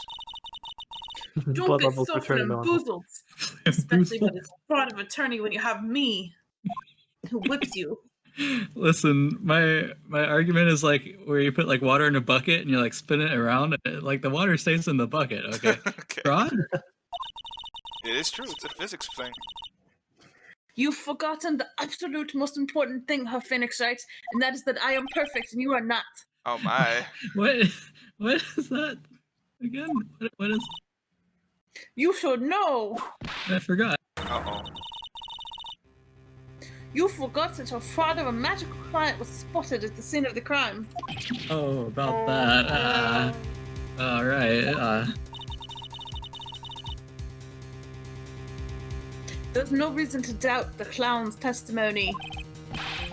Don't Blood get levels so return to normal. bamboozled. Especially with this fraud of attorney when you have me who whips you. Listen, my argument is like where you put like water in a bucket and you like spin it around, and, like the water stays in the bucket. Okay, Okay. fraud? It is true. It's a physics thing. You've forgotten the absolute most important thing, her Phoenix Wright, and that is that I am perfect and you are not. Oh, my. What is that again? What is? You should know. I forgot. Uh-oh. You forgot that her fraud of a magical client was spotted at the scene of the crime. Oh, about that. All right. There's no reason to doubt the clown's testimony.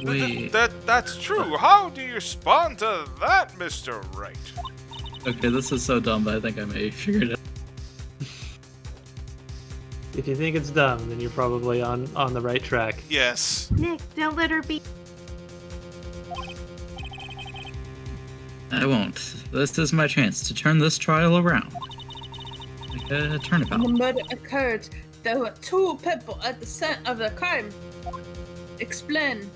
Wait. That's true. How do you respond to that, Mr. Wright? Okay, this is so dumb, but I think I may have figured it out. If you think it's dumb, then you're probably on the right track. Yes. Nick, don't let her be. I won't. This is my chance to turn this trial around. Like a When turnabout. the murder occurred, there were two people at the scene of the crime. Explain.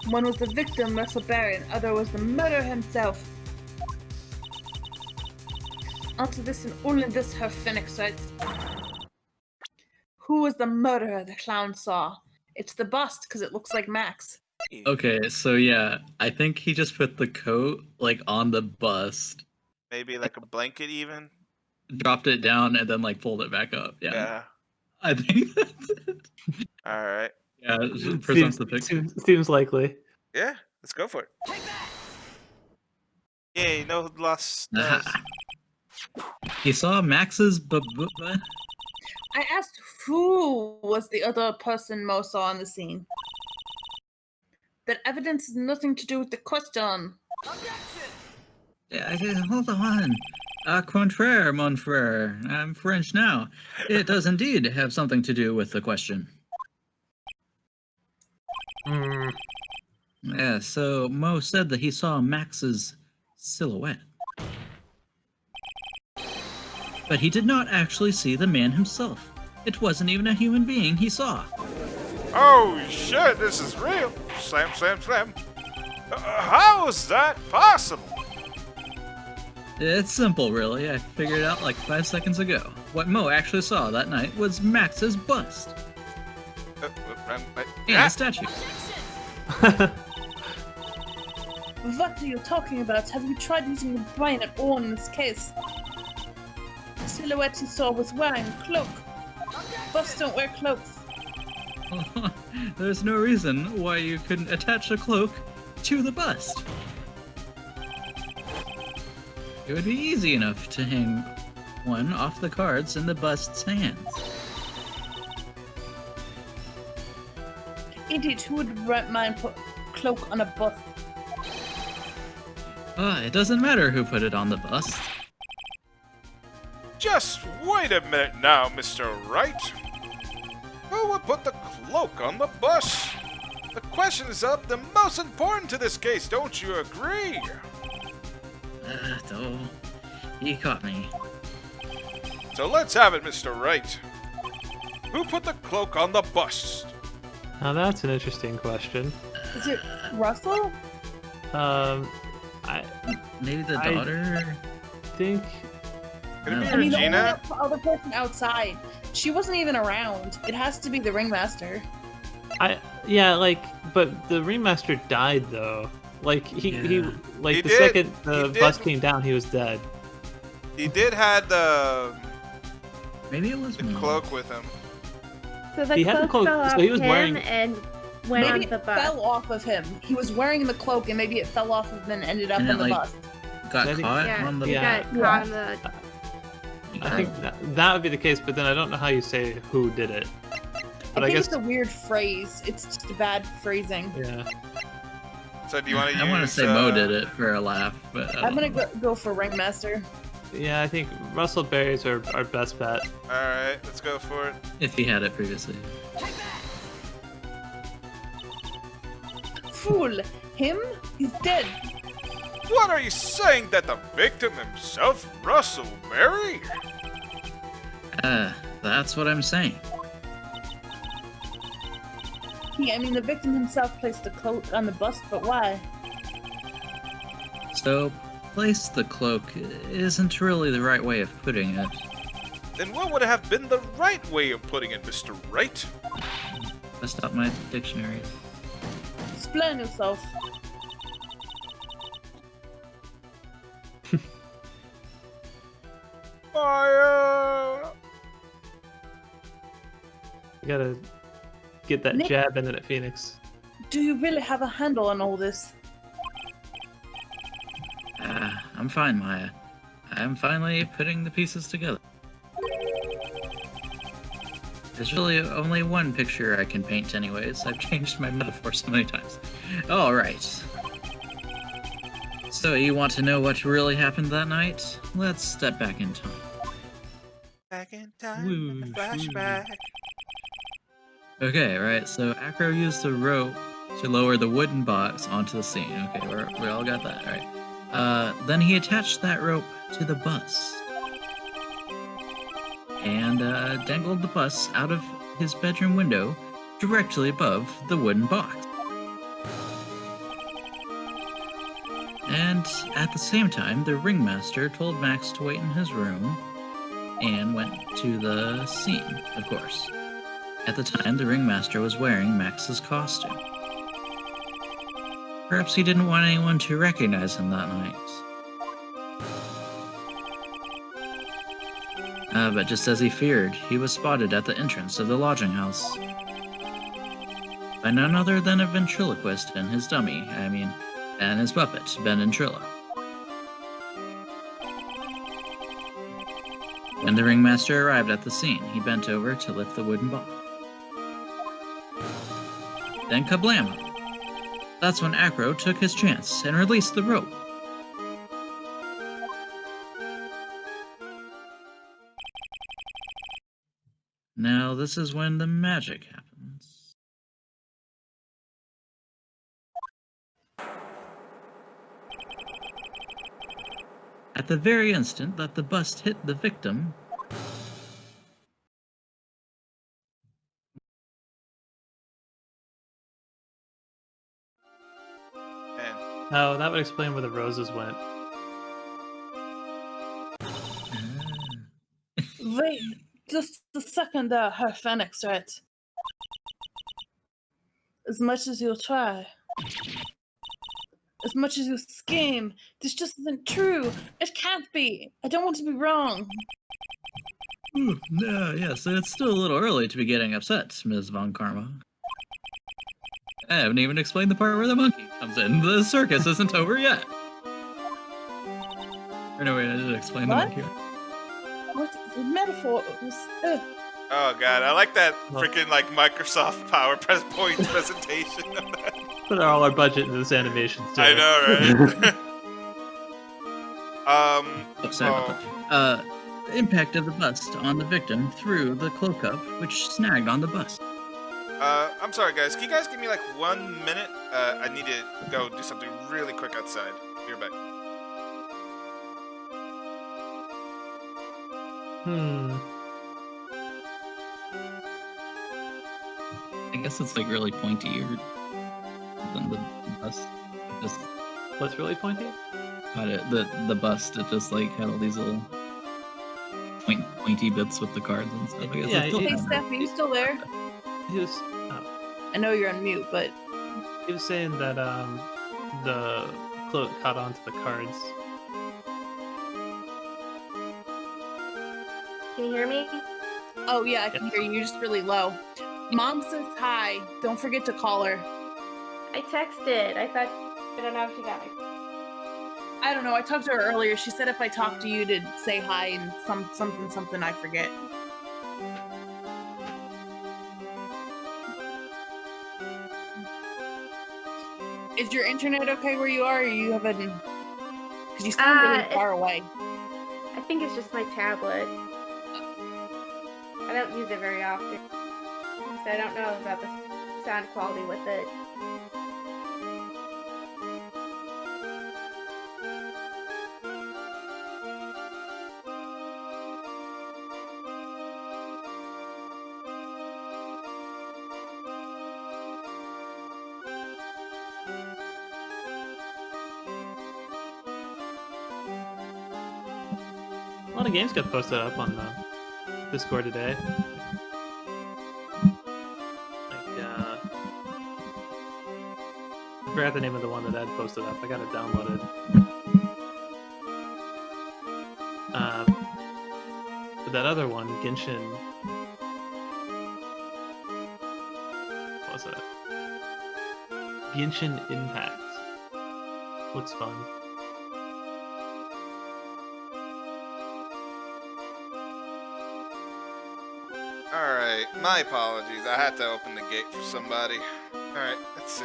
One was the victim, Mercer Baron, other was the murderer himself. Answer this and only this, her Phoenix Wright. Who was the murderer the clown saw? It's the bust, because it looks like Max. Okay, so yeah, I think he just put the coat like on the bust, Maybe like a blanket even? dropped it down, and then like pulled it back up. Yeah, I think that's it. Alright. Yeah, it just presents the picture. Seems likely. Yeah, let's go for it. Yay, no loss. He saw Max's I asked who was the other person Mo saw on the scene. That evidence has nothing to do with the question. Hold on. Contraire, mon frere. I'm French now. It does indeed have something to do with the question. Yeah, so Mo said that he saw Max's silhouette. But he did not actually see the man himself. It wasn't even a human being he saw. Oh shit, this is real. Slam, slam, slam. How is that possible? It's simple, really. I figured it out like 5 seconds ago. What Mo actually saw that night was Max's bust and Yeah. a statue. What are you talking about? Have you tried using your brain at all in this case? The silhouette you saw was wearing a cloak. Busts don't wear cloaks. There's no reason why you couldn't attach a cloak to the bust. It would be easy enough to hang one off the cards in the bust's hands. Indeed, who would mind put cloak on a bust? It doesn't matter who put it on the bust. Just wait a minute now, Mr. Wright. Who would put the cloak on the bus? The question is of the most important to this case, don't you agree? Oh, he caught me. So let's have it, Mr. Wright. Who put the cloak on the bust? Now that's an interesting question. Is it Russell? I Maybe the I- daughter? think Could it be I mean, the Regina? only other person outside. She wasn't even around. It has to be the Ringmaster. but the Ringmaster died though. Like he Yeah. like He the did. second the He bus did. came down, he was dead. He did have the Maybe it was Mo. cloak with him. So the He had the cloak cloak, fell so off he was him wearing- and went Maybe on it the bus. fell off of him. He was wearing the cloak, and maybe it fell off of him and ended up And on it, the like, bus. Got I think- caught Yeah, on the he Yeah. got caught on the. I think that would be the case, but then I don't know how you say who did it. But I think guess it's a weird phrase. It's just a bad phrasing. yeah. So do you want to use... I want to say Mo did it for a laugh, but I I'm don't gonna know. go for Ringmaster. Yeah, I think Russell Berry's our best bet. Alright, let's go for it. If he had it previously. Fool! Him? He's dead. What are you saying, that the victim himself, Russell Berry? That's what I'm saying. I mean, the victim himself placed the cloak on the bust, but why? So, place the cloak isn't really the right way of putting it. Then what would have been the right way of putting it, Mr. Wright? Bust out my dictionary. Explain yourself. You gotta get that Nick- jab in it at Phoenix. Do you really have a handle on all this? I'm fine, Maya. I'm finally putting the pieces together. There's really only one picture I can paint anyways. I've changed my metaphor so many times. Alright. So you want to know what really happened that night? Let's step back in time. Back in time, Whoosh, flashback. Okay, right, so Acro used the rope to lower the wooden box onto the scene. Okay, we all got that, right? Then he attached that rope to the bus. And dangled the bus out of his bedroom window directly above the wooden box. And at the same time, the Ringmaster told Max to wait in his room and went to the scene, of course. At the time, the Ringmaster was wearing Max's costume. Perhaps he didn't want anyone to recognize him that night. But just as he feared, he was spotted at the entrance of the lodging house by none other than a ventriloquist and his dummy, and his puppet, Ben and Trilla. When the Ringmaster arrived at the scene, he bent over to lift the wooden box. Then kablam! That's when Acro took his chance and released the rope. Now, this is when the magic happens. At the very instant that the bust hit the victim, Oh, that would explain where the roses went. Wait, just a second there, Herr Phoenix, right? As much as you'll try, as much as you scheme, this just isn't true. It can't be. I don't want to be wrong. No, yes, it's still a little early to be getting upset, Ms. Von Karma. I haven't even explained the part where the monkey comes in. The circus isn't over yet. Or no, wait, I did explain What? the monkey. What the metaphor was? Oh god, I like that Well- freaking like Microsoft PowerPoint presentation of that. Put all our budget into this animation. I know, right? Oh, sorry about that. The impact of the bust on the victim threw the cloak up, which snagged on the bust. I'm sorry guys, can you guys give me like 1 minute? I need to go do something really quick outside. Be right back. I guess it's like really pointy or than the bust. It just What's really pointy? had it, the bust. It just like had all these little pointy bits with the cards and stuff. I guess Yeah, it's still Hey, kind of- Steph, are you still there? He was. Oh, I know you're on mute, but he was saying that the cloak caught onto the cards. Can you hear me? oh yeah, I can hear you. You're just really low. Mom says hi. Don't forget to call her. I texted. I don't know if she got me. I don't know. I talked to her earlier. She said if I talk to you to say hi and something I forget. Is your internet okay where you are? Or you haven't? Because you sound really far away. I think it's just my tablet. I don't use it very often, so I don't know about the sound quality with it. A lot of games got posted up on the Discord today. Like, I forgot the name of the one that Ed posted up. I got it downloaded. But that other one, Genshin. What was it? Genshin Impact. Looks fun. Alright, my apologies. I had to open the gate for somebody. Alright, let's see.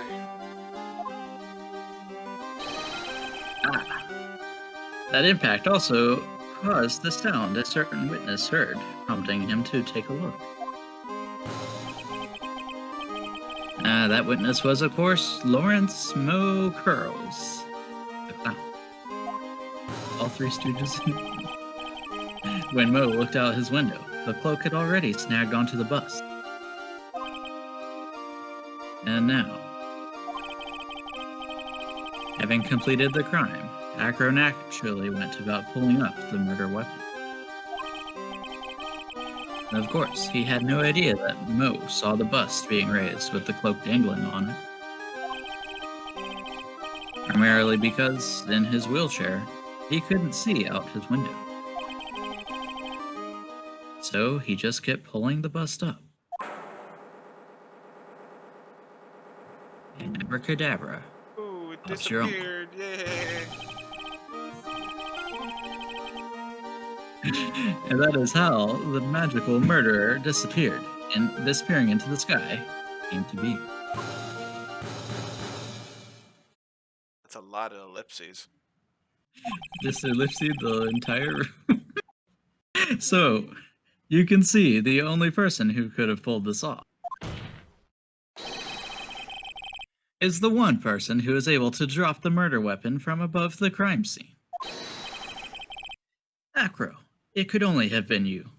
That impact also caused the sound a certain witness heard, prompting him to take a look. That witness was, of course, Lawrence Mo Curls, the clown. All three stooges. When Mo looked out his window, the cloak had already snagged onto the bus. And now, having completed the crime, Acro naturally went about pulling up the murder weapon. And of course, he had no idea that Mo saw the bust being raised with the cloak dangling on it. Primarily because, in his wheelchair, he couldn't see out his window. So he just kept pulling the bust up. And abracadabra. Ooh, it That's your uncle. disappeared. Yay. And that is how the magical murderer disappeared, and disappearing into the sky came to be. That's a lot of ellipses. Just ellipsed the entire room. So, you can see the only person who could have pulled this off is the one person who is able to drop the murder weapon from above the crime scene. Acro, it could only have been you.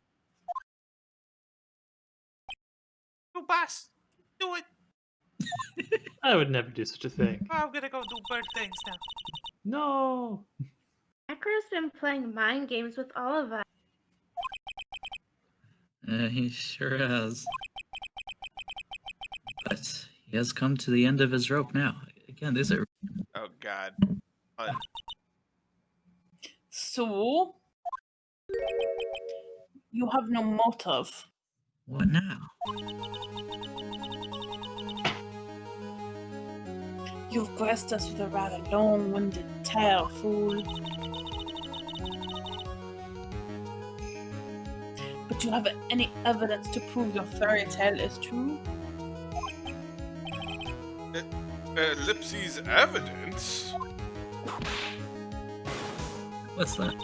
Do boss. Do it. I would never do such a thing. I'm gonna go do bird things now. No. Acro's been playing mind games with all of us. He sure has. But he has come to the end of his rope now. Again, these are... Oh God. Fun. So, you have no motive. What now? You've graced us with a rather long-winded tale, fool. But do you have any evidence to prove your fairy tale is true? Ellipses evidence? What's that?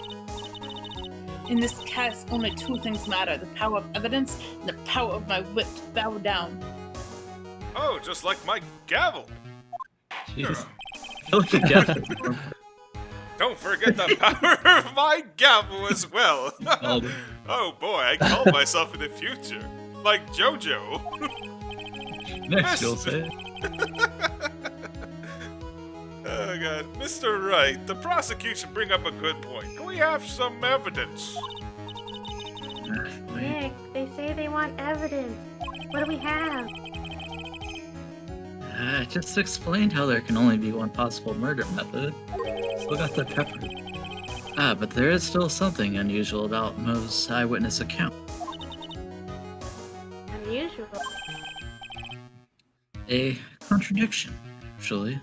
In this case, only two things matter: the power of evidence and the power of my wit. Bow down. Oh, just like my gavel. Jeez. Look together. Don't forget the power of my gavel as well. Oh boy, I called myself in the future. Like JoJo. Next, you'll say. Oh God. Mr. Wright, the prosecution bring up a good point. Can we have some evidence? Wait. Nick, they say they want evidence. What do we have? I just explained how there can only be one possible murder method. Still got the pepper. But there is still something unusual about Mo's eyewitness account. Unusual. A contradiction, actually.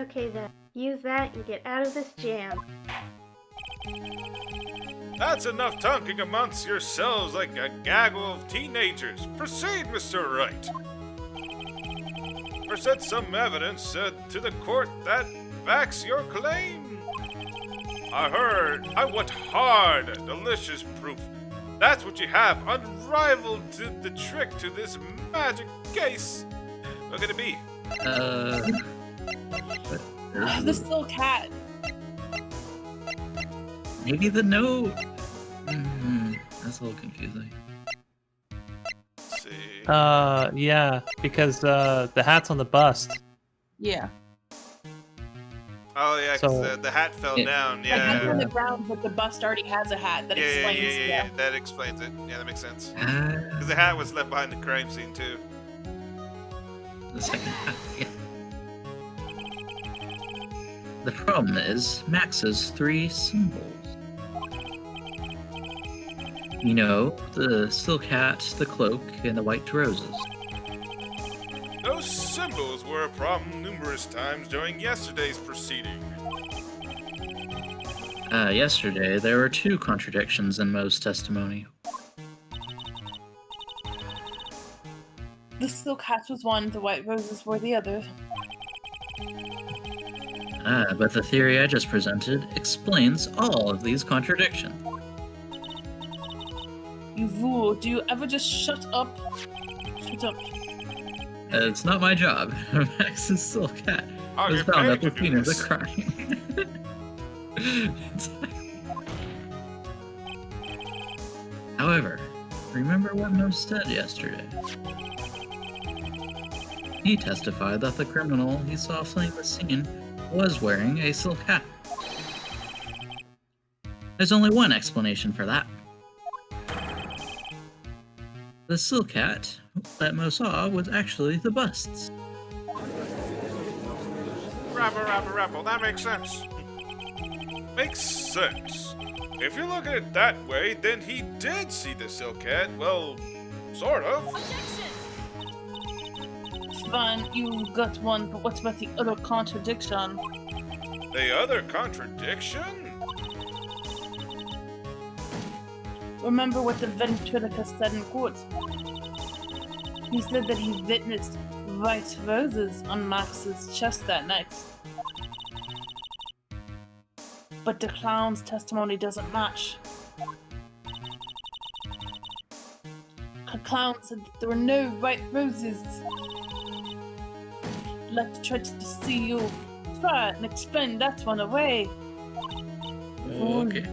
Okay then, use that and get out of this jam. That's enough talking amongst yourselves like a gaggle of teenagers. Proceed, Mr. Wright. Present some evidence to the court that backs your claim. I want hard, delicious proof. That's what you have, unrivaled to the trick to this magic case. What could it be? The still cat. Maybe the note. That's a little confusing. Let's see. Yeah, because the hat's on the bust. Yeah. Oh yeah, because So- the hat fell Yeah. down. The hat's Yeah. on the ground, but the bust already has a hat. That explains. Yeah. That explains it. Yeah, that makes sense. Ah, Because the hat was left behind the crime scene too. the second half, yeah. The problem is Max's 3 symbols. You know, the silk hat, the cloak, and the white roses. Those symbols were a problem numerous times during yesterday's proceeding. Yesterday, there were 2 contradictions in Mo's testimony. The silk hat was one, the white roses were the other. But the theory I just presented explains all of these contradictions. You fool, do you ever just shut up? Shut up. It's not my job. Max's silk hat Oh, was you're found at paid the to do scene of the this. crime. However, remember what Mo said yesterday. He testified that the criminal he saw fleeing the scene was wearing a silk hat. There's only one explanation for that. The silk hat that Mo saw was actually the bust's. Rabble, that makes sense. Makes sense. If you look at it that way, then he did see the silk hat. Well, sort of. Fine, you got one, but what about the other contradiction? The other contradiction? Remember what the ventriloquist said in court? He said that he witnessed white roses on Max's chest that night. But the clown's testimony doesn't match. The clown said that there were no white roses. I'd like to try to see you try and explain that one away. Okay.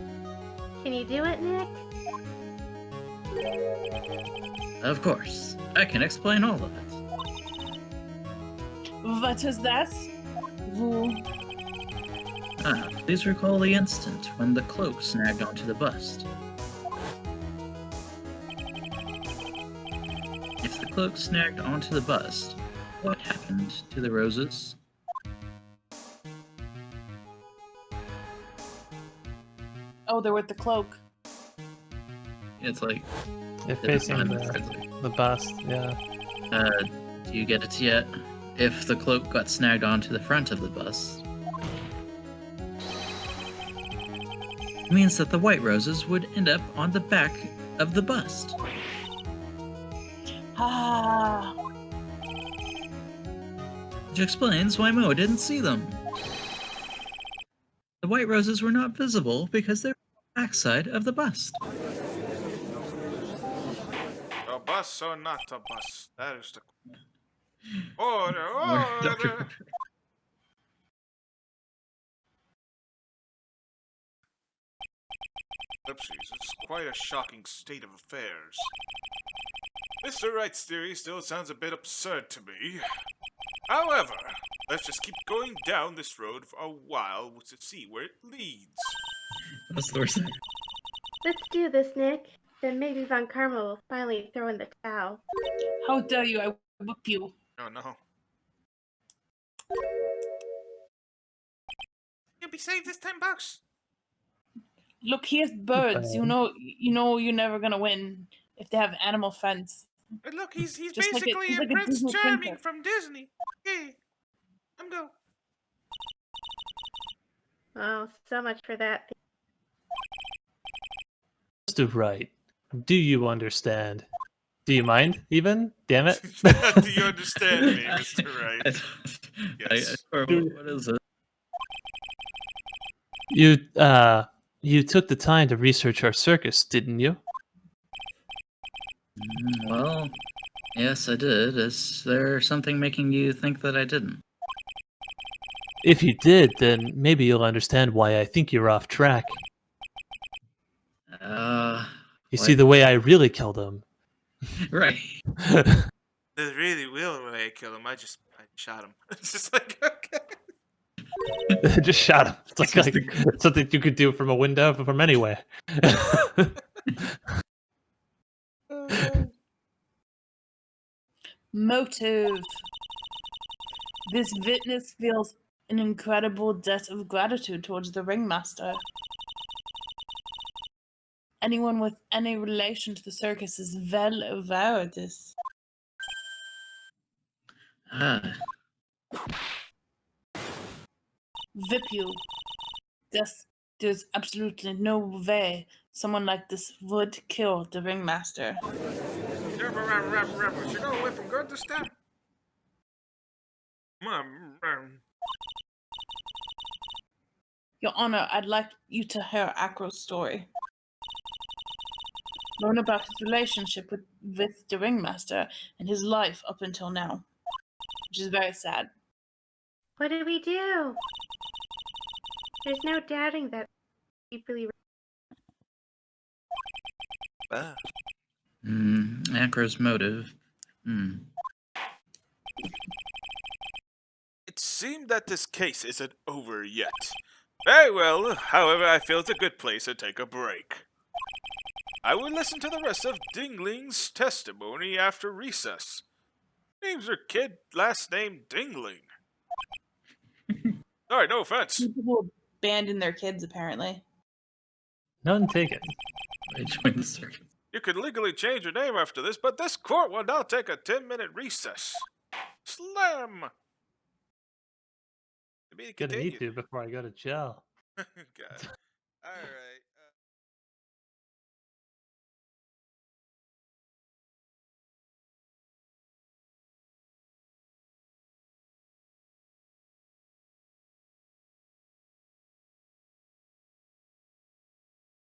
Can you do it, Nick? Of course. I can explain all of it. What is that? Vous... Please recall the instant when the cloak snagged onto the bust. If the cloak snagged onto the bust, what happened to the roses? Oh, they're with the cloak. It's like They're they're facing done, the, hardly. the bust, yeah. Do you get it yet? If the cloak got snagged onto the front of the bust, it means that the white roses would end up on the back of the bust. Ah, Which explains why Mo didn't see them. The white roses were not visible because they were on the backside of the bust. A bus or not a bus? That is the order. Dr. Oopsies, it's quite a shocking state of affairs. Mr. Wright's theory still sounds a bit absurd to me. However, let's just keep going down this road for a while to see where it leads. That's the worst thing. Let's do this, Nick. Then maybe Von Karma will finally throw in the towel. how dare you? I whip you. Oh no. You'll be saved this $10. Look, he has birds. Okay. You know you're never gonna win if they have animal friends. And look, he's Just like basically he's a like a Prince Disney Charming princess. from Disney. Hey, I'm go. Oh, so much for that. Mr. Wright, do you understand? Do you mind, even? Damn it. Do you understand me, Mr. Wright? Yes. What is it? You took the time to research our circus, didn't you? Well, yes, I did. Is there something making you think that I didn't? If you did, then maybe you'll understand why I think you're off track. You see, What? the way I really killed him. Right. The really real way I killed him, I shot him. It's just like, okay. Just shot him. It's like something you could do from a window from anywhere. Motive. This witness feels an incredible debt of gratitude towards the Ringmaster. Anyone with any relation to the circus is well aware of this. Vip you. There's absolutely no way someone like this would kill the Ringmaster. Should go away from good to step. Your Honor, I'd like you to hear Acro's story. Learn about his relationship with the Ringmaster and his life up until now, which is very sad. What do we do? There's no doubting that he really. Acro's motive. It seemed that this case isn't over yet. Very well, however, I feel it's a good place to take a break. I will listen to the rest of Dingling's testimony after recess. Name's her kid, last name Dingling. Sorry, no offense. People who abandon their kids, apparently. None taken. I joined the circus. You could legally change your name after this, but this court will now take a 10-minute recess. Slam! To be Gonna need continued. to before I go to jail. God. All right.